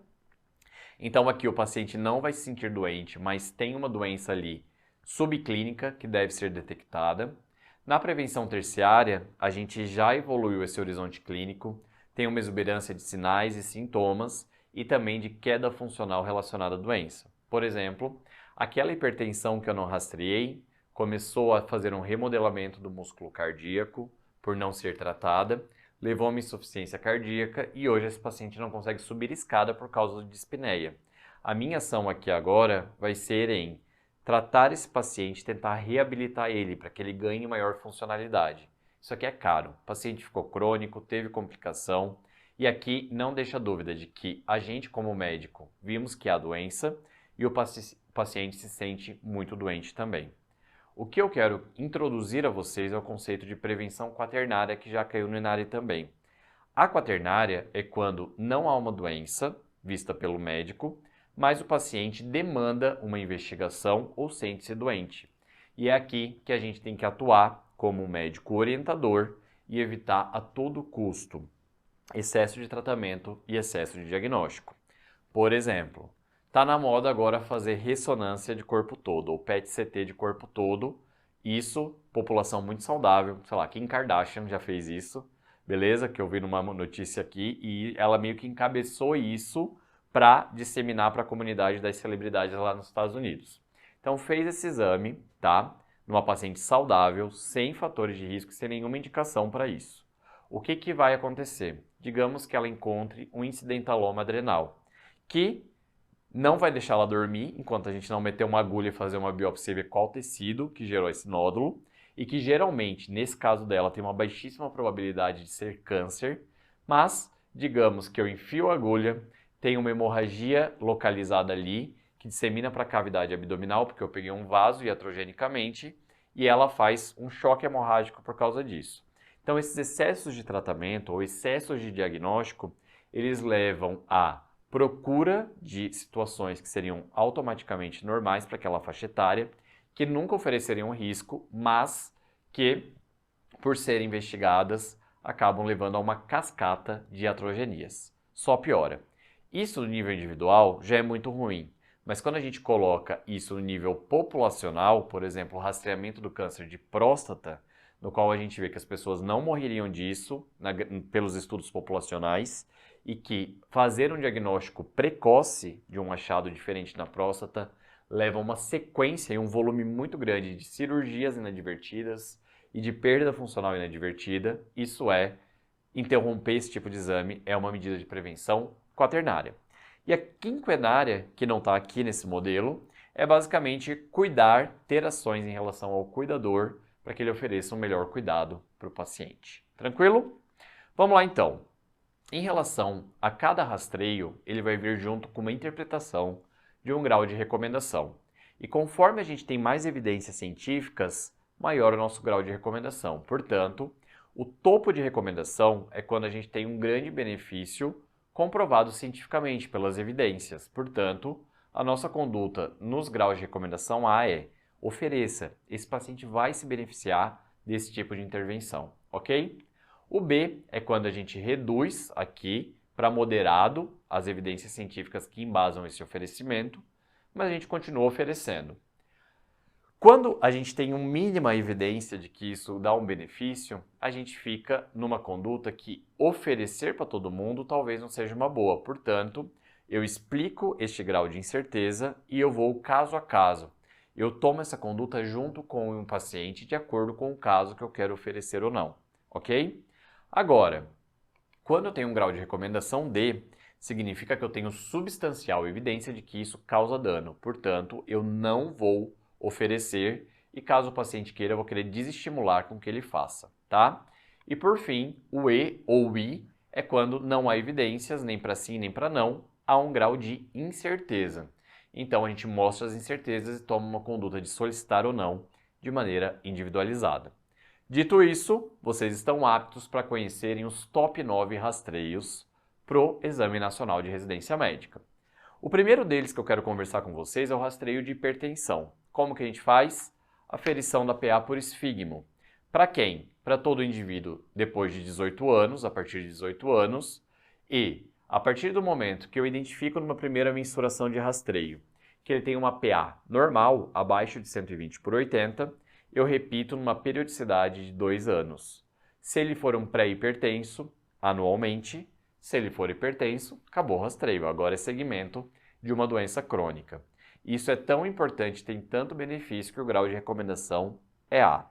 Então aqui o paciente não vai se sentir doente, mas tem uma doença ali subclínica que deve ser detectada. Na prevenção terciária, a gente já evoluiu esse horizonte clínico, tem uma exuberância de sinais e sintomas e também de queda funcional relacionada à doença. Por exemplo, aquela hipertensão que eu não rastreei começou a fazer um remodelamento do músculo cardíaco por não ser tratada, levou a uma insuficiência cardíaca e hoje esse paciente não consegue subir escada por causa de dispneia. A minha ação aqui agora vai ser em tratar esse paciente, tentar reabilitar ele para que ele ganhe maior funcionalidade. Isso aqui é caro. O paciente ficou crônico, teve complicação e aqui não deixa dúvida de que a gente como médico vimos que há doença e o paciente se sente muito doente também. O que eu quero introduzir a vocês é o conceito de prevenção quaternária, que já caiu no Inari também. A quaternária é quando não há uma doença vista pelo médico, mas o paciente demanda uma investigação ou sente-se doente. E é aqui que a gente tem que atuar como um médico orientador e evitar a todo custo excesso de tratamento e excesso de diagnóstico. Por exemplo, está na moda agora fazer ressonância de corpo todo, ou PET-CT de corpo todo. Isso, população muito saudável, sei lá, Kim Kardashian já fez isso, beleza? Que eu vi numa notícia aqui e ela meio que encabeçou isso para disseminar para a comunidade das celebridades lá nos Estados Unidos. Então fez esse exame, tá? Numa paciente saudável, sem fatores de risco, sem nenhuma indicação para isso. O que que vai acontecer? Digamos que ela encontre um incidentaloma adrenal, que não vai deixar ela dormir enquanto a gente não meter uma agulha e fazer uma biópsia e ver qual tecido que gerou esse nódulo e que geralmente, nesse caso dela, tem uma baixíssima probabilidade de ser câncer, mas digamos que eu enfio a agulha, tem uma hemorragia localizada ali que dissemina para a cavidade abdominal porque eu peguei um vaso iatrogenicamente e ela faz um choque hemorrágico por causa disso. Então esses excessos de tratamento ou excessos de diagnóstico, eles levam a procura de situações que seriam automaticamente normais para aquela faixa etária, que nunca ofereceriam risco, mas que, por serem investigadas, acabam levando a uma cascata de iatrogenias. Só piora. Isso no nível individual já é muito ruim, mas quando a gente coloca isso no nível populacional, por exemplo, o rastreamento do câncer de próstata, no qual a gente vê que as pessoas não morreriam disso pelos estudos populacionais, e que fazer um diagnóstico precoce de um achado diferente na próstata leva a uma sequência e um volume muito grande de cirurgias inadvertidas e de perda funcional inadvertida. Isso é, interromper esse tipo de exame é uma medida de prevenção quaternária. E a quinquenária, que não está aqui nesse modelo, é basicamente cuidar, ter ações em relação ao cuidador para que ele ofereça um melhor cuidado para o paciente. Tranquilo? Vamos lá então. Em relação a cada rastreio, ele vai vir junto com uma interpretação de um grau de recomendação. E conforme a gente tem mais evidências científicas, maior o nosso grau de recomendação. Portanto, o topo de recomendação é quando a gente tem um grande benefício comprovado cientificamente pelas evidências. Portanto, a nossa conduta nos graus de recomendação A é: ofereça, esse paciente vai se beneficiar desse tipo de intervenção, ok? O B é quando a gente reduz aqui para moderado as evidências científicas que embasam esse oferecimento, mas a gente continua oferecendo. Quando a gente tem uma mínima evidência de que isso dá um benefício, a gente fica numa conduta que oferecer para todo mundo talvez não seja uma boa. Portanto, eu explico este grau de incerteza e eu vou caso a caso. Eu tomo essa conduta junto com um paciente de acordo com o caso que eu quero oferecer ou não, ok? Agora, quando eu tenho um grau de recomendação D, significa que eu tenho substancial evidência de que isso causa dano. Portanto, eu não vou oferecer e caso o paciente queira, eu vou querer desestimular com que ele faça, tá? E por fim, o E ou o I é quando não há evidências, nem para sim nem para não, há um grau de incerteza. Então a gente mostra as incertezas e toma uma conduta de solicitar ou não de maneira individualizada. Dito isso, vocês estão aptos para conhecerem os top 9 rastreios pro Exame Nacional de Residência Médica. O primeiro deles que eu quero conversar com vocês é o rastreio de hipertensão. Como que a gente faz? Aferição da PA por esfigmo. Para quem? Para todo indivíduo depois de 18 anos, a partir de 18 anos, e a partir do momento que eu identifico numa primeira mensuração de rastreio que ele tem uma PA normal, abaixo de 120 por 80, eu repito numa periodicidade de 2 anos. Se ele for um pré-hipertenso, anualmente. Se ele for hipertenso, acabou o rastreio. Agora é segmento de uma doença crônica. Isso é tão importante, tem tanto benefício que o grau de recomendação é A.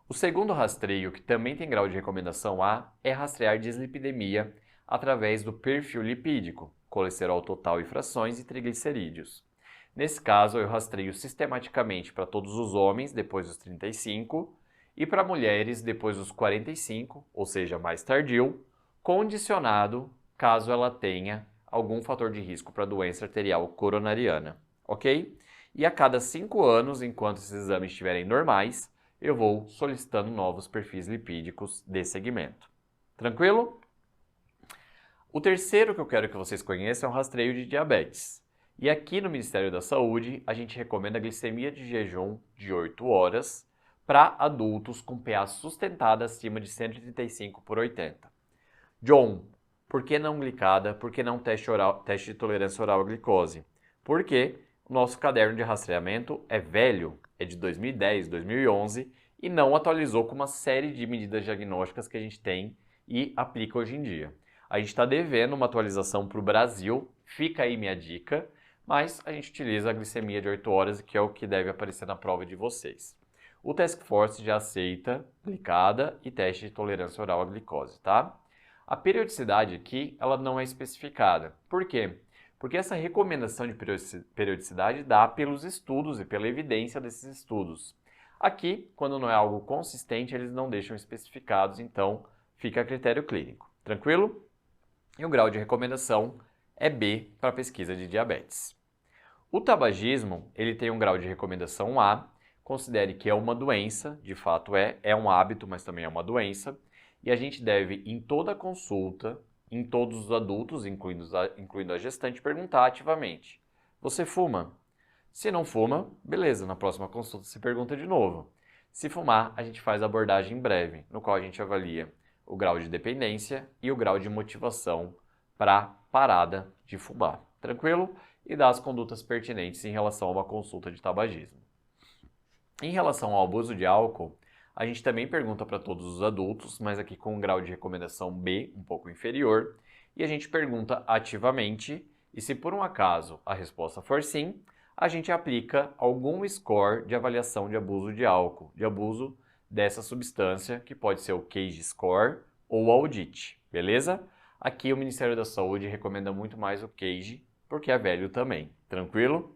O segundo rastreio, que também tem grau de recomendação A, é rastrear dislipidemia através do perfil lipídico, colesterol total e frações e triglicerídeos. Nesse caso, eu rastreio sistematicamente para todos os homens depois dos 35 e para mulheres depois dos 45, ou seja, mais tardio, condicionado caso ela tenha algum fator de risco para doença arterial coronariana, ok? E a cada 5 anos, enquanto esses exames estiverem normais, eu vou solicitando novos perfis lipídicos de segmento. Tranquilo? O terceiro que eu quero que vocês conheçam é o rastreio de diabetes. E aqui no Ministério da Saúde, a gente recomenda a glicemia de jejum de 8 horas para adultos com PA sustentada acima de 135 por 80. John, por que não glicada? Por que não teste de tolerância oral à glicose? Porque o nosso caderno de rastreamento é velho, é de 2010, 2011 e não atualizou com uma série de medidas diagnósticas que a gente tem e aplica hoje em dia. A gente está devendo uma atualização para o Brasil, fica aí minha dica, mas a gente utiliza a glicemia de 8 horas, que é o que deve aparecer na prova de vocês. O Task Force já aceita glicada e teste de tolerância oral à glicose, tá? A periodicidade aqui, ela não é especificada. Por quê? Porque essa recomendação de periodicidade dá pelos estudos e pela evidência desses estudos. Aqui, quando não é algo consistente, eles não deixam especificados, então fica a critério clínico. Tranquilo? E o grau de recomendação é B para pesquisa de diabetes. O tabagismo, ele tem um grau de recomendação A, considere que é uma doença, de fato é um hábito, mas também é uma doença, e a gente deve, em toda consulta, em todos os adultos, incluindo a gestante, perguntar ativamente: você fuma? Se não fuma, beleza, na próxima consulta se pergunta de novo. Se fumar, a gente faz a abordagem breve, no qual a gente avalia o grau de dependência e o grau de motivação para parada de fumar. Tranquilo? E dá as condutas pertinentes em relação a uma consulta de tabagismo. Em relação ao abuso de álcool, a gente também pergunta para todos os adultos, mas aqui com um grau de recomendação B um pouco inferior, e a gente pergunta ativamente, e se por um acaso a resposta for sim, a gente aplica algum score de avaliação de abuso de álcool, de abuso dessa substância, que pode ser o CAGE Score ou o Audit, beleza? Aqui o Ministério da Saúde recomenda muito mais o CAGE, porque é velho também, tranquilo?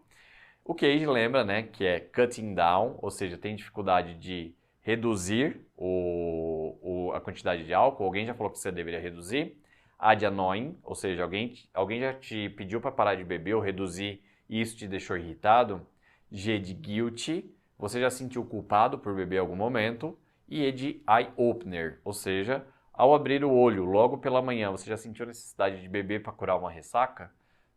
O CAGE lembra, né, que é cutting down, ou seja, tem dificuldade de reduzir a quantidade de álcool, alguém já falou que você deveria reduzir. A de annoying, ou seja, alguém já te pediu para parar de beber ou reduzir e isso te deixou irritado. G de guilty, você já sentiu culpado por beber em algum momento. E E de eye opener, ou seja, ao abrir o olho logo pela manhã, você já sentiu necessidade de beber para curar uma ressaca?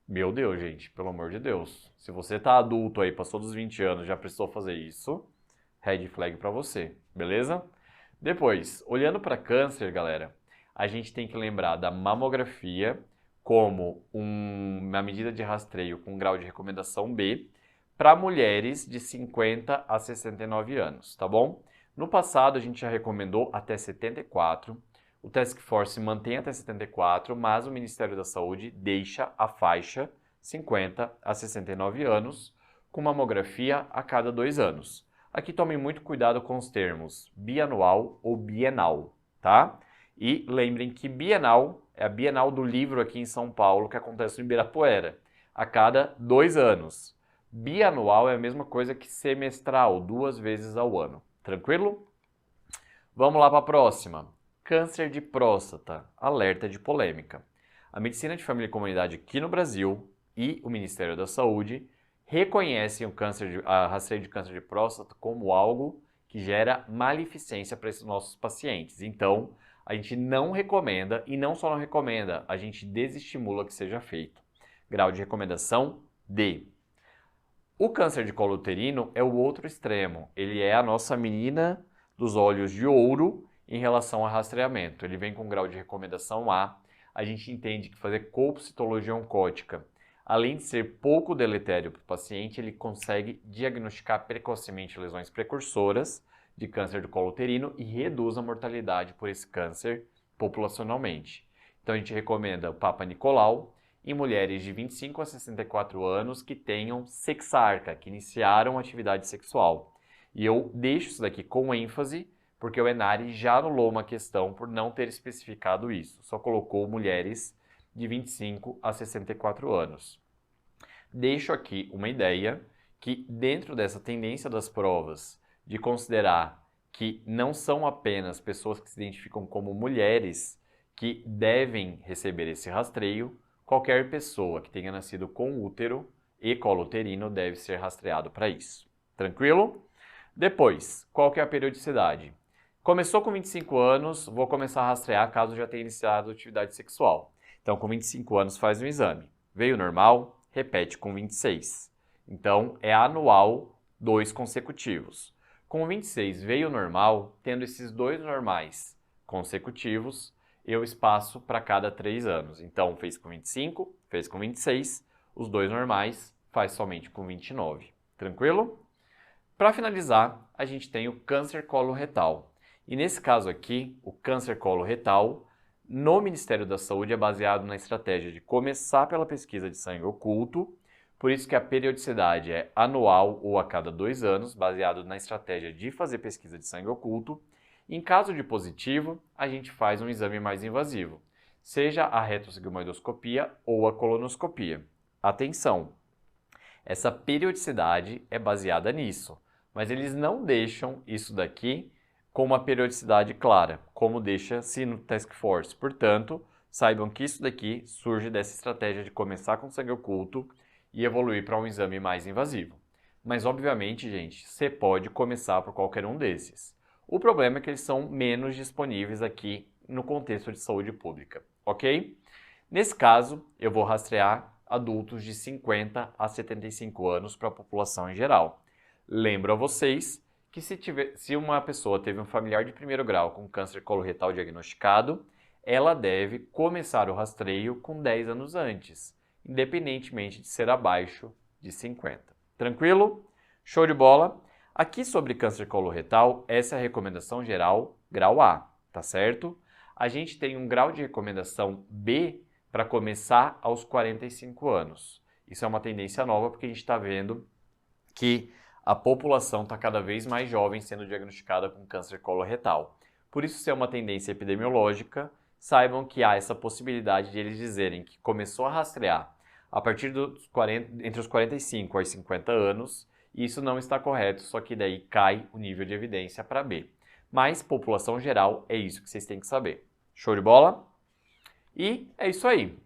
Meu Deus, gente, pelo amor de Deus. Se você tá adulto aí, passou dos 20 anos, já precisou fazer isso, red flag para você, beleza? Depois, olhando para câncer, galera, a gente tem que lembrar da mamografia como uma medida de rastreio com grau de recomendação B para mulheres de 50 a 69 anos, tá bom? No passado, a gente já recomendou até 74. O Task Force mantém até 74, mas o Ministério da Saúde deixa a faixa 50 a 69 anos com mamografia a cada 2 anos. Aqui tomem muito cuidado com os termos bianual ou bienal, tá? E lembrem que bienal é a Bienal do Livro aqui em São Paulo, que acontece no Ibirapuera, a cada 2 anos. Bianual é a mesma coisa que semestral, 2 vezes ao ano. Tranquilo? Vamos lá para a próxima. Câncer de próstata, alerta de polêmica. A Medicina de Família e Comunidade aqui no Brasil e o Ministério da Saúde reconhecem a rastreio de câncer de próstata como algo que gera maleficência para esses nossos pacientes. Então, a gente não recomenda, e não só não recomenda, a gente desestimula que seja feito. Grau de recomendação D. O câncer de colo uterino é o outro extremo. Ele é a nossa menina dos olhos de ouro em relação a rastreamento. Ele vem com grau de recomendação A. A gente entende que fazer colpocitologia oncótica, além de ser pouco deletério para o paciente, ele consegue diagnosticar precocemente lesões precursoras de câncer do colo uterino e reduz a mortalidade por esse câncer populacionalmente. Então a gente recomenda o Papa Nicolau em mulheres de 25 a 64 anos que tenham sexarca, que iniciaram atividade sexual. E eu deixo isso daqui com ênfase, porque o ENARI já anulou uma questão por não ter especificado isso. Só colocou mulheres de 25 a 64 anos. Deixo aqui uma ideia que dentro dessa tendência das provas de considerar que não são apenas pessoas que se identificam como mulheres que devem receber esse rastreio, qualquer pessoa que tenha nascido com útero e colo uterino deve ser rastreado para isso. Tranquilo? Depois, qual que é a periodicidade? Começou com 25 anos, vou começar a rastrear caso já tenha iniciado atividade sexual. Então, com 25 anos faz um exame. Veio normal, repete com 26. Então, é anual, 2 consecutivos. Com 26 veio normal, tendo esses 2 normais consecutivos, eu espaço para cada 3 anos. Então, fez com 25, fez com 26, os 2 normais faz somente com 29. Tranquilo? Para finalizar, a gente tem o câncer coloretal. E nesse caso aqui, o câncer coloretal, no Ministério da Saúde é baseado na estratégia de começar pela pesquisa de sangue oculto, por isso que a periodicidade é anual ou a cada 2 anos, baseado na estratégia de fazer pesquisa de sangue oculto. Em caso de positivo, a gente faz um exame mais invasivo, seja a retrosigmoidoscopia ou a colonoscopia. Atenção! Essa periodicidade é baseada nisso, mas eles não deixam isso daqui com uma periodicidade clara, como deixa-se no Task Force. Portanto, saibam que isso daqui surge dessa estratégia de começar com sangue oculto e evoluir para um exame mais invasivo. Mas, obviamente, gente, você pode começar por qualquer um desses. O problema é que eles são menos disponíveis aqui no contexto de saúde pública, ok? Nesse caso, eu vou rastrear adultos de 50 a 75 anos para a população em geral. Lembro a vocês que se uma pessoa teve um familiar de primeiro grau com câncer coloretal diagnosticado, ela deve começar o rastreio com 10 anos antes, independentemente de ser abaixo de 50. Tranquilo? Show de bola? Aqui sobre câncer coloretal, essa é a recomendação geral grau A, tá certo? A gente tem um grau de recomendação B para começar aos 45 anos. Isso é uma tendência nova porque a gente está vendo que a população está cada vez mais jovem sendo diagnosticada com câncer coloretal. Por isso, se é uma tendência epidemiológica, saibam que há essa possibilidade de eles dizerem que começou a rastrear a partir entre os 45 aos 50 anos, e isso não está correto, só que daí cai o nível de evidência para B. Mas, população geral, é isso que vocês têm que saber. Show de bola? E é isso aí.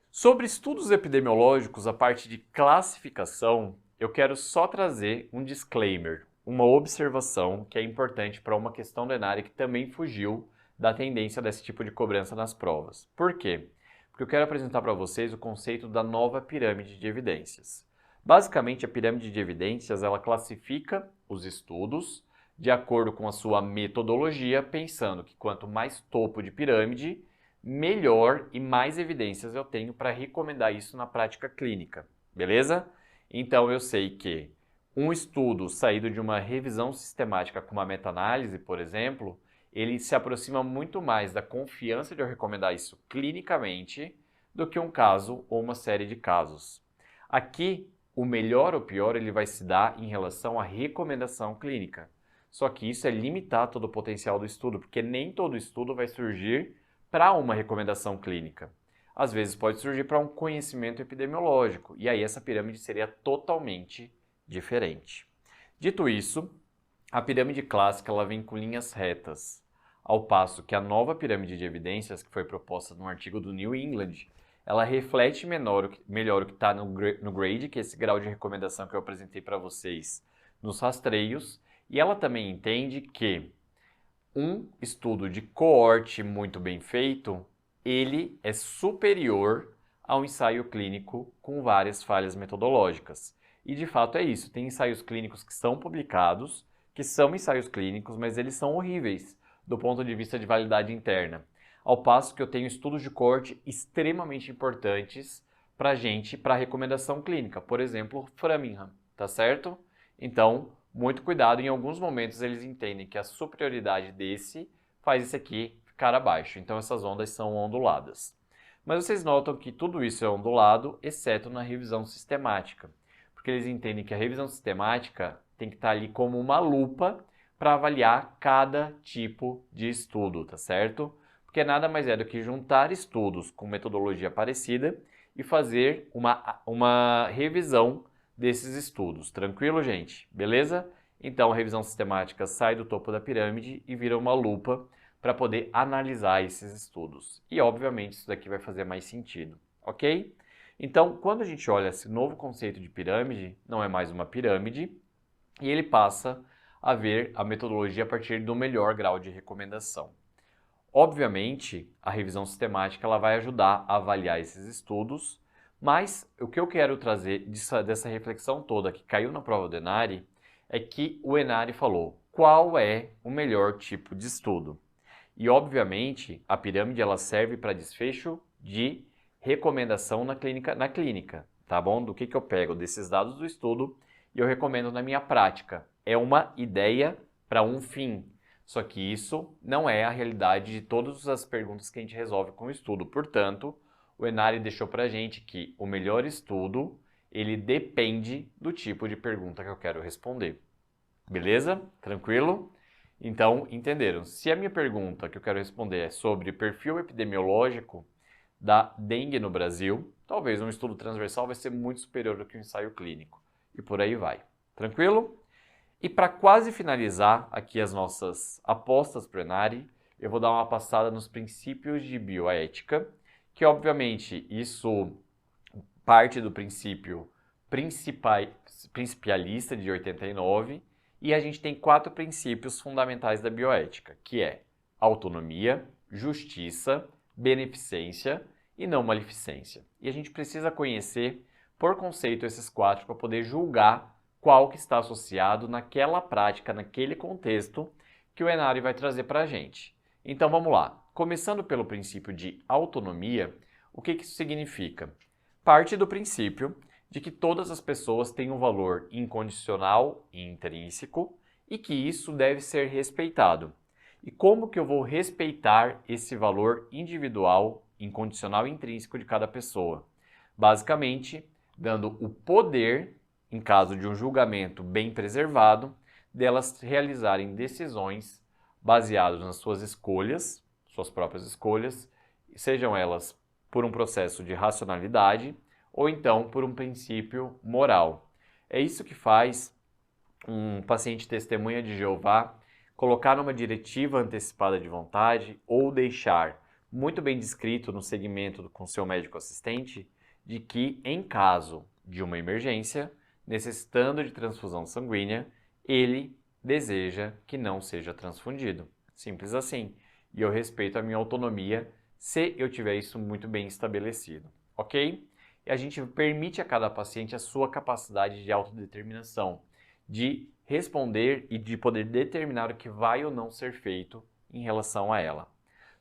Sobre estudos epidemiológicos, a parte de classificação, eu quero só trazer um disclaimer, uma observação que é importante para uma questão do ENARI que também fugiu da tendência desse tipo de cobrança nas provas. Por quê? Porque eu quero apresentar para vocês o conceito da nova pirâmide de evidências. Basicamente, a pirâmide de evidências, ela classifica os estudos de acordo com a sua metodologia, pensando que quanto mais topo de pirâmide, melhor e mais evidências eu tenho para recomendar isso na prática clínica, beleza? Então eu sei que um estudo saído de uma revisão sistemática com uma meta-análise, por exemplo, ele se aproxima muito mais da confiança de eu recomendar isso clinicamente do que um caso ou uma série de casos. Aqui, o melhor ou pior ele vai se dar em relação à recomendação clínica. Só que isso é limitar todo o potencial do estudo, porque nem todo estudo vai surgir para uma recomendação clínica. Às vezes pode surgir para um conhecimento epidemiológico, e aí essa pirâmide seria totalmente diferente. Dito isso, a pirâmide clássica ela vem com linhas retas, ao passo que a nova pirâmide de evidências, que foi proposta num artigo do New England, ela reflete melhor o que está no GRADE, que é esse grau de recomendação que eu apresentei para vocês nos rastreios, e ela também entende que um estudo de coorte muito bem feito, ele é superior ao ensaio clínico com várias falhas metodológicas. E de fato é isso, tem ensaios clínicos que são publicados, que são ensaios clínicos, mas eles são horríveis do ponto de vista de validade interna. Ao passo que eu tenho estudos de coorte extremamente importantes para a gente, para recomendação clínica. Por exemplo, Framingham, tá certo? Então, muito cuidado, em alguns momentos eles entendem que a superioridade desse faz esse aqui ficar abaixo. Então essas ondas são onduladas. Mas vocês notam que tudo isso é ondulado, exceto na revisão sistemática. Porque eles entendem que a revisão sistemática tem que estar ali como uma lupa para avaliar cada tipo de estudo, tá certo? Porque nada mais é do que juntar estudos com metodologia parecida e fazer uma revisão desses estudos. Tranquilo, gente? Beleza? Então, a revisão sistemática sai do topo da pirâmide e vira uma lupa para poder analisar esses estudos. E, obviamente, isso daqui vai fazer mais sentido, ok? Então, quando a gente olha esse novo conceito de pirâmide, não é mais uma pirâmide, e ele passa a ver a metodologia a partir do melhor grau de recomendação. Obviamente, a revisão sistemática ela vai ajudar a avaliar esses estudos, mas o que eu quero trazer dessa reflexão toda que caiu na prova do Enari é que o Enari falou qual é o melhor tipo de estudo. E, obviamente, a pirâmide ela serve para desfecho de recomendação na clínica, tá bom? Do que eu pego desses dados do estudo e eu recomendo na minha prática. É uma ideia para um fim. Só que isso não é a realidade de todas as perguntas que a gente resolve com o estudo. Portanto, o Enari deixou para a gente que o melhor estudo, ele depende do tipo de pergunta que eu quero responder. Beleza? Tranquilo? Então, entenderam? Se a minha pergunta que eu quero responder é sobre perfil epidemiológico da dengue no Brasil, talvez um estudo transversal vai ser muito superior do que um ensaio clínico. E por aí vai. Tranquilo? E para quase finalizar aqui as nossas apostas para o Enari, eu vou dar uma passada nos princípios de bioética, que obviamente isso parte do princípio principialista de 89, e a gente tem 4 princípios fundamentais da bioética, que é autonomia, justiça, beneficência e não maleficência. E a gente precisa conhecer por conceito esses 4 para poder julgar qual que está associado naquela prática, naquele contexto que o Enari vai trazer para a gente. Então vamos lá. Começando pelo princípio de autonomia, o que isso significa? Parte do princípio de que todas as pessoas têm um valor incondicional e intrínseco e que isso deve ser respeitado. E como que eu vou respeitar esse valor individual, incondicional e intrínseco de cada pessoa? Basicamente, dando o poder, em caso de um julgamento bem preservado, delas realizarem decisões baseadas nas suas escolhas, suas próprias escolhas, sejam elas por um processo de racionalidade ou então por um princípio moral. É isso que faz um paciente testemunha de Jeová colocar numa diretiva antecipada de vontade ou deixar muito bem descrito no segmento com seu médico assistente de que, em caso de uma emergência, necessitando de transfusão sanguínea, ele deseja que não seja transfundido. Simples assim. E eu respeito a minha autonomia se eu tiver isso muito bem estabelecido, ok? E a gente permite a cada paciente a sua capacidade de autodeterminação, de responder e de poder determinar o que vai ou não ser feito em relação a ela.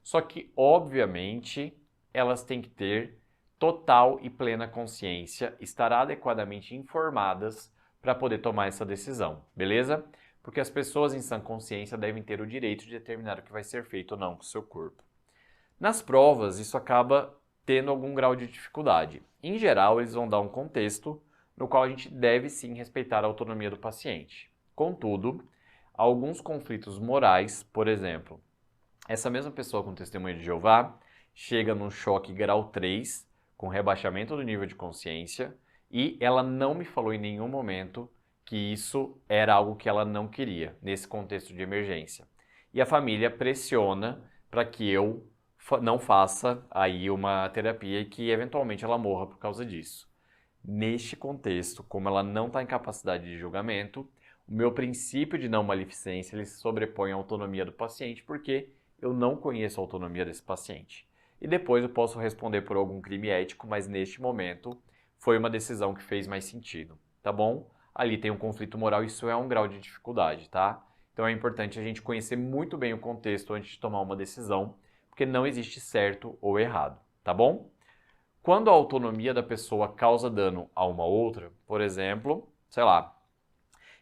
Só que, obviamente, elas têm que ter total e plena consciência, estar adequadamente informadas para poder tomar essa decisão, beleza? Porque as pessoas em sã consciência devem ter o direito de determinar o que vai ser feito ou não com o seu corpo. Nas provas, isso acaba tendo algum grau de dificuldade. Em geral, eles vão dar um contexto no qual a gente deve sim respeitar a autonomia do paciente. Contudo, alguns conflitos morais, por exemplo, essa mesma pessoa com testemunho de Jeová chega num choque grau 3, com rebaixamento do nível de consciência, e ela não me falou em nenhum momento que isso era algo que ela não queria, nesse contexto de emergência. E a família pressiona para que eu não faça aí uma terapia e que eventualmente ela morra por causa disso. Neste contexto, como ela não está em capacidade de julgamento, o meu princípio de não maleficência ele se sobrepõe à autonomia do paciente porque eu não conheço a autonomia desse paciente. E depois eu posso responder por algum crime ético, mas neste momento foi uma decisão que fez mais sentido, tá bom? Ali tem um conflito moral, isso é um grau de dificuldade, tá? Então é importante a gente conhecer muito bem o contexto antes de tomar uma decisão, porque não existe certo ou errado, tá bom? Quando a autonomia da pessoa causa dano a uma outra, por exemplo, sei lá,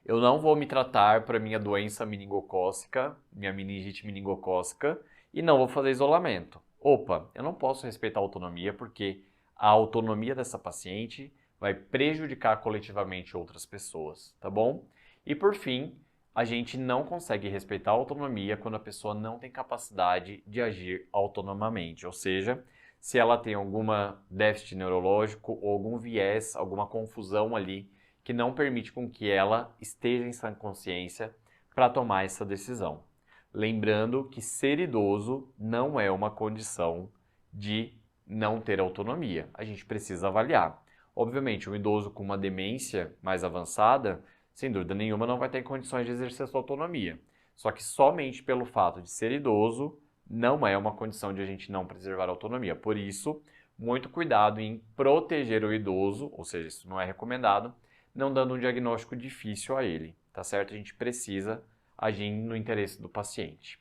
eu não vou me tratar para minha doença meningocócica, minha meningite meningocócica, e não vou fazer isolamento. Opa, eu não posso respeitar a autonomia porque a autonomia dessa paciente vai prejudicar coletivamente outras pessoas, tá bom? E por fim, a gente não consegue respeitar a autonomia quando a pessoa não tem capacidade de agir autonomamente, ou seja, se ela tem alguma déficit neurológico ou algum viés, alguma confusão ali que não permite com que ela esteja em sã consciência para tomar essa decisão. Lembrando que ser idoso não é uma condição de não ter autonomia. A gente precisa avaliar. Obviamente, um idoso com uma demência mais avançada, sem dúvida nenhuma, não vai ter condições de exercer sua autonomia. Só que somente pelo fato de ser idoso, não é uma condição de a gente não preservar a autonomia. Por isso, muito cuidado em proteger o idoso, ou seja, isso não é recomendado, não dando um diagnóstico difícil a ele, tá certo? A gente precisa agir no interesse do paciente.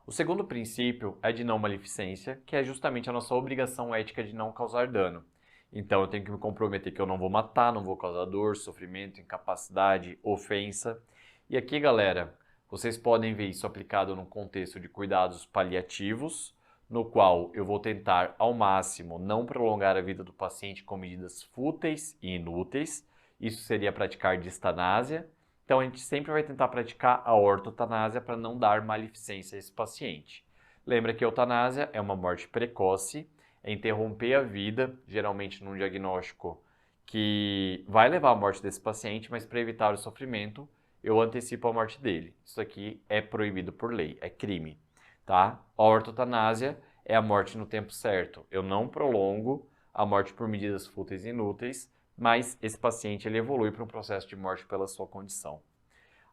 O segundo princípio é de não maleficência, que é justamente a nossa obrigação ética de não causar dano. Então eu tenho que me comprometer que eu não vou matar, não vou causar dor, sofrimento, incapacidade, ofensa. E aqui, galera, vocês podem ver isso aplicado num contexto de cuidados paliativos, no qual eu vou tentar ao máximo não prolongar a vida do paciente com medidas fúteis e inúteis. Isso seria praticar distanásia. Então a gente sempre vai tentar praticar a ortotanásia para não dar maleficência a esse paciente. Lembra que a eutanásia é uma morte precoce, é interromper a vida, geralmente num diagnóstico que vai levar à morte desse paciente, mas para evitar o sofrimento, eu antecipo a morte dele. Isso aqui é proibido por lei, é crime, tá? A ortotanásia é a morte no tempo certo. Eu não prolongo a morte por medidas fúteis e inúteis, mas esse paciente ele evolui para um processo de morte pela sua condição.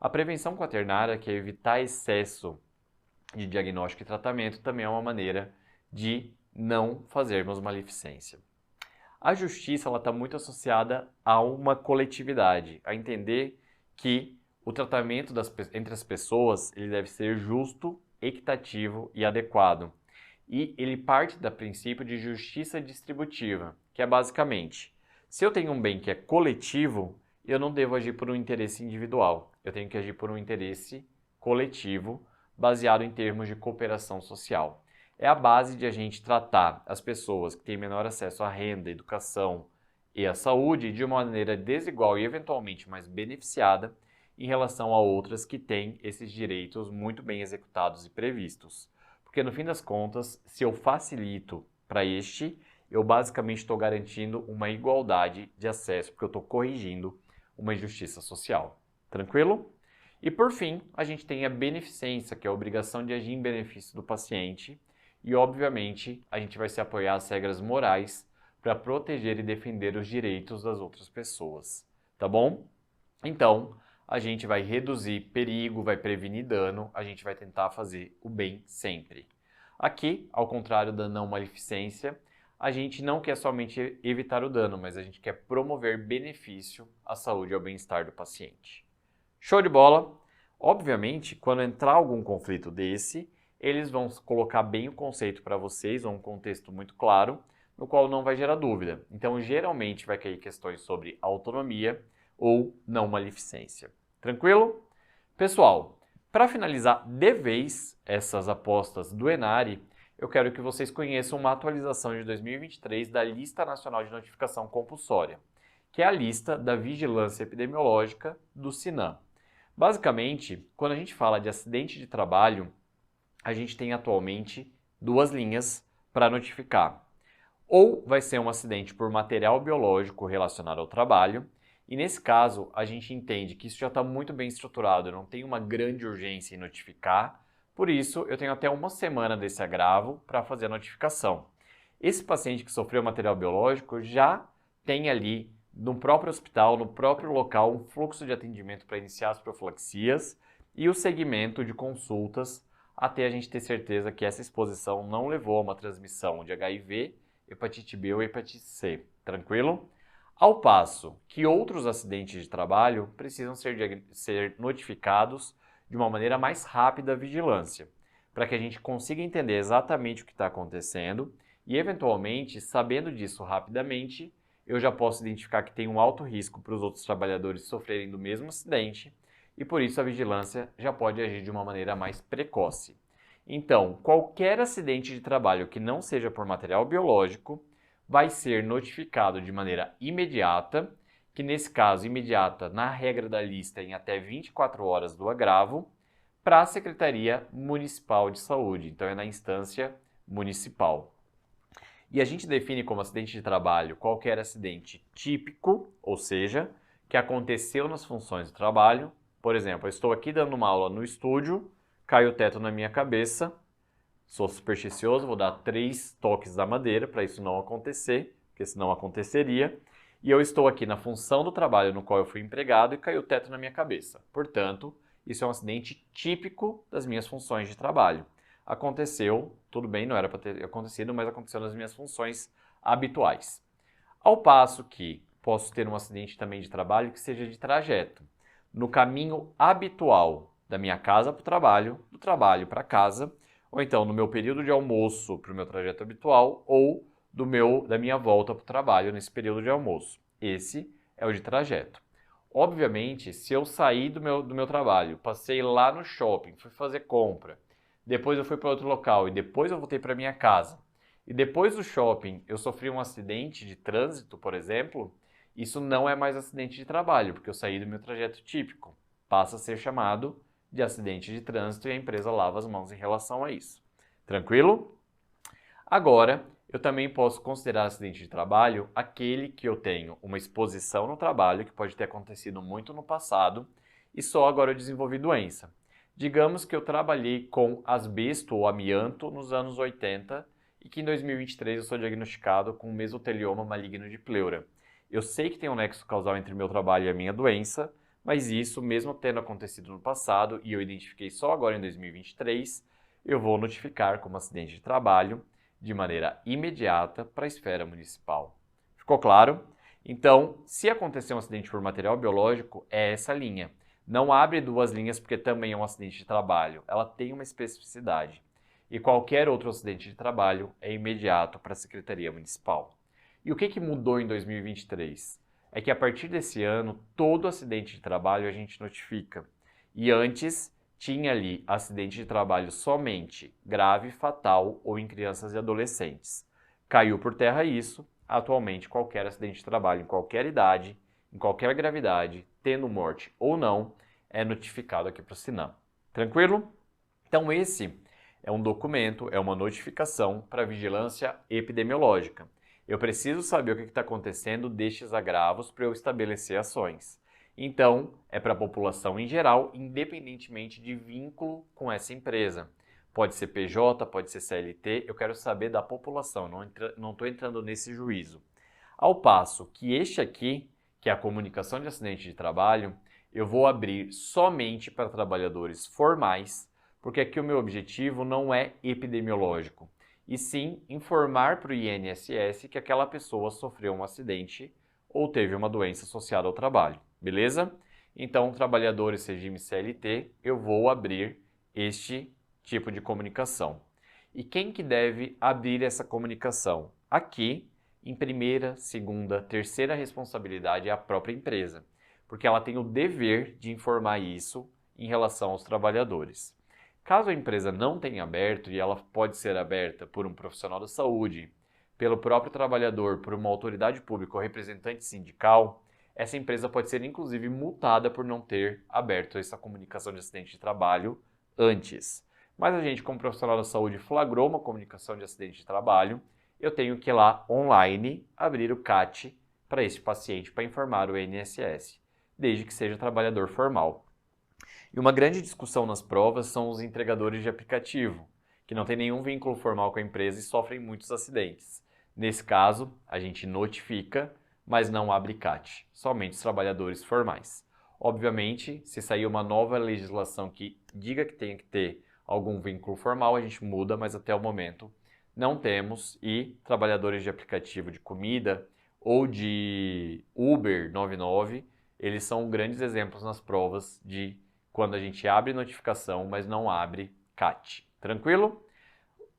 A prevenção quaternária, que é evitar excesso de diagnóstico e tratamento, também é uma maneira de não fazermos maleficência. A justiça está muito associada a uma coletividade, a entender que o tratamento entre as pessoas ele deve ser justo, equitativo e adequado. E ele parte do princípio de justiça distributiva, que é basicamente, se eu tenho um bem que é coletivo, eu não devo agir por um interesse individual, eu tenho que agir por um interesse coletivo, baseado em termos de cooperação social. É a base de a gente tratar as pessoas que têm menor acesso à renda, à educação e à saúde de uma maneira desigual e eventualmente mais beneficiada em relação a outras que têm esses direitos muito bem executados e previstos. Porque no fim das contas, se eu facilito para este, eu basicamente estou garantindo uma igualdade de acesso, porque eu estou corrigindo uma injustiça social. Tranquilo? E por fim, a gente tem a beneficência, que é a obrigação de agir em benefício do paciente. E obviamente, a gente vai se apoiar às regras morais para proteger e defender os direitos das outras pessoas. Tá bom? Então, a gente vai reduzir perigo, vai prevenir dano, a gente vai tentar fazer o bem sempre. Aqui, ao contrário da não maleficência, a gente não quer somente evitar o dano, mas a gente quer promover benefício à saúde e ao bem-estar do paciente. Show de bola! Obviamente, quando entrar algum conflito desse, eles vão colocar bem o conceito para vocês, um contexto muito claro, no qual não vai gerar dúvida. Então, geralmente vai cair questões sobre autonomia ou não maleficência. Tranquilo? Pessoal, para finalizar de vez essas apostas do Enari, eu quero que vocês conheçam uma atualização de 2023 da Lista Nacional de Notificação Compulsória, que é a lista da vigilância epidemiológica do SINAM. Basicamente, quando a gente fala de acidente de trabalho, a gente tem atualmente duas linhas para notificar. Ou vai ser um acidente por material biológico relacionado ao trabalho, e nesse caso a gente entende que isso já está muito bem estruturado, não tem uma grande urgência em notificar, por isso eu tenho até uma semana desse agravo para fazer a notificação. Esse paciente que sofreu material biológico já tem ali no próprio hospital, no próprio local, um fluxo de atendimento para iniciar as profilaxias e o segmento de consultas até a gente ter certeza que essa exposição não levou a uma transmissão de HIV, hepatite B ou hepatite C. Tranquilo? Ao passo que outros acidentes de trabalho precisam ser notificados de uma maneira mais rápida à vigilância, para que a gente consiga entender exatamente o que está acontecendo e, eventualmente, sabendo disso rapidamente, eu já posso identificar que tem um alto risco para os outros trabalhadores sofrerem do mesmo acidente e, por isso, a vigilância já pode agir de uma maneira mais precoce. Então, qualquer acidente de trabalho que não seja por material biológico vai ser notificado de maneira imediata, que nesse caso, imediata, na regra da lista, em até 24 horas do agravo, para a Secretaria Municipal de Saúde. Então, é na instância municipal. E a gente define como acidente de trabalho qualquer acidente típico, ou seja, que aconteceu nas funções do trabalho. Por exemplo, eu estou aqui dando uma aula no estúdio, cai o teto na minha cabeça, sou supersticioso, vou dar 3 toques da madeira para isso não acontecer, porque senão aconteceria. E eu estou aqui na função do trabalho no qual eu fui empregado e caiu o teto na minha cabeça. Portanto, isso é um acidente típico das minhas funções de trabalho. Aconteceu, tudo bem, não era para ter acontecido, mas aconteceu nas minhas funções habituais. Ao passo que posso ter um acidente também de trabalho que seja de trajeto. No caminho habitual da minha casa para o trabalho, do trabalho para casa, ou então no meu período de almoço para o meu trajeto habitual, ou da minha volta para o trabalho nesse período de almoço. Esse é o de trajeto. Obviamente, se eu sair do meu trabalho, passei lá no shopping, fui fazer compra, depois eu fui para outro local e depois eu voltei para minha casa, e depois do shopping eu sofri um acidente de trânsito, por exemplo, isso não é mais acidente de trabalho, porque eu saí do meu trajeto típico. Passa a ser chamado de acidente de trânsito e a empresa lava as mãos em relação a isso. Tranquilo? Agora, eu também posso considerar acidente de trabalho aquele que eu tenho uma exposição no trabalho, que pode ter acontecido muito no passado, e só agora eu desenvolvi doença. Digamos que eu trabalhei com asbesto ou amianto nos anos 80 e que em 2023 eu sou diagnosticado com mesotelioma maligno de pleura. Eu sei que tem um nexo causal entre meu trabalho e a minha doença, mas isso, mesmo tendo acontecido no passado e eu identifiquei só agora em 2023, eu vou notificar como acidente de trabalho de maneira imediata para a esfera municipal. Ficou claro? Então, se acontecer um acidente por material biológico, é essa linha. Não abre 2 linhas porque também é um acidente de trabalho. Ela tem uma especificidade. E qualquer outro acidente de trabalho é imediato para a Secretaria Municipal. E o que mudou em 2023? É que a partir desse ano, todo acidente de trabalho a gente notifica. E antes tinha ali acidente de trabalho somente grave, fatal ou em crianças e adolescentes. Caiu por terra isso. Atualmente, qualquer acidente de trabalho em qualquer idade, em qualquer gravidade, tendo morte ou não, é notificado aqui para o SINAM. Tranquilo? Então esse é um documento, é uma notificação para vigilância epidemiológica. Eu preciso saber o que está acontecendo destes agravos para eu estabelecer ações. Então, é para a população em geral, independentemente de vínculo com essa empresa. Pode ser PJ, pode ser CLT, eu quero saber da população, não estou entrando nesse juízo. Ao passo que este aqui, que é a comunicação de acidente de trabalho, eu vou abrir somente para trabalhadores formais, porque aqui o meu objetivo não é epidemiológico, e sim informar para o INSS que aquela pessoa sofreu um acidente ou teve uma doença associada ao trabalho, beleza? Então, trabalhadores regime CLT, eu vou abrir este tipo de comunicação. E quem que deve abrir essa comunicação? Aqui, em primeira, segunda, terceira responsabilidade é a própria empresa, porque ela tem o dever de informar isso em relação aos trabalhadores. Caso a empresa não tenha aberto, e ela pode ser aberta por um profissional da saúde, pelo próprio trabalhador, por uma autoridade pública ou representante sindical, essa empresa pode ser inclusive multada por não ter aberto essa comunicação de acidente de trabalho antes. Mas a gente, como profissional da saúde, flagrou uma comunicação de acidente de trabalho, eu tenho que ir lá online abrir o CAT para esse paciente para informar o INSS, desde que seja trabalhador formal. E uma grande discussão nas provas são os entregadores de aplicativo, que não têm nenhum vínculo formal com a empresa e sofrem muitos acidentes. Nesse caso, a gente notifica, mas não abre CAT, somente os trabalhadores formais. Obviamente, se sair uma nova legislação que diga que tem que ter algum vínculo formal, a gente muda, mas até o momento não temos, e trabalhadores de aplicativo de comida ou de Uber 99, eles são grandes exemplos nas provas de quando a gente abre notificação, mas não abre CAT. Tranquilo?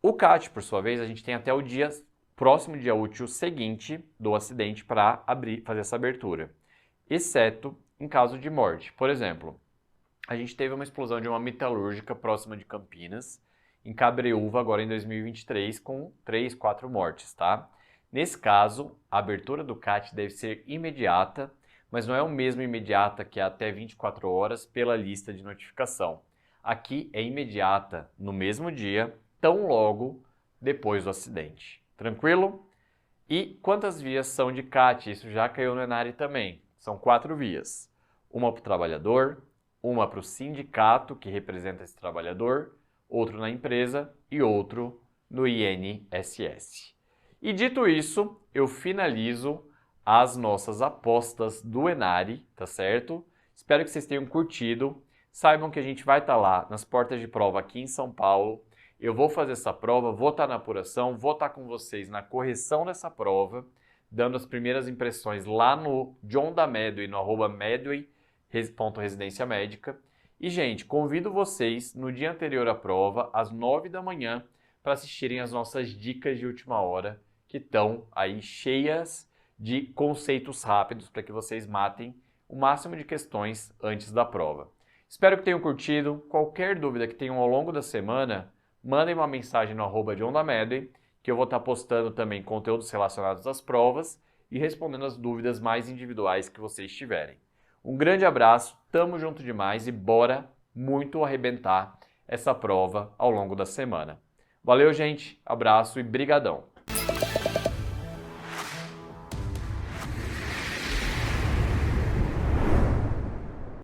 O CAT, por sua vez, a gente tem até o próximo dia útil seguinte do acidente para fazer essa abertura, exceto em caso de morte. Por exemplo, a gente teve uma explosão de uma metalúrgica próxima de Campinas, em Cabreúva, agora em 2023, com 3, 4 mortes, tá? Nesse caso, a abertura do CAT deve ser imediata, mas não é o mesmo imediata que é até 24 horas pela lista de notificação. Aqui é imediata no mesmo dia, tão logo depois do acidente. Tranquilo? E quantas vias são de CAT? Isso já caiu no ENARE também. São 4 vias. Uma para o trabalhador, uma para o sindicato que representa esse trabalhador, outro na empresa e outro no INSS. E dito isso, eu finalizo as nossas apostas do ENARE, tá certo? Espero que vocês tenham curtido. Saibam que a gente vai estar lá nas portas de prova aqui em São Paulo. Eu vou fazer essa prova, vou estar na apuração, vou estar com vocês na correção dessa prova, dando as primeiras impressões lá no John da Medway, no @medway.residência médica. E, gente, convido vocês no dia anterior à prova, às 9 da manhã, para assistirem as nossas dicas de última hora, que estão aí cheias de conceitos rápidos para que vocês matem o máximo de questões antes da prova. Espero que tenham curtido. Qualquer dúvida que tenham ao longo da semana, mandem uma mensagem no @JohnDaMedway, que eu vou estar postando também conteúdos relacionados às provas e respondendo as dúvidas mais individuais que vocês tiverem. Um grande abraço, tamo junto demais e bora muito arrebentar essa prova ao longo da semana. Valeu, gente, abraço e brigadão!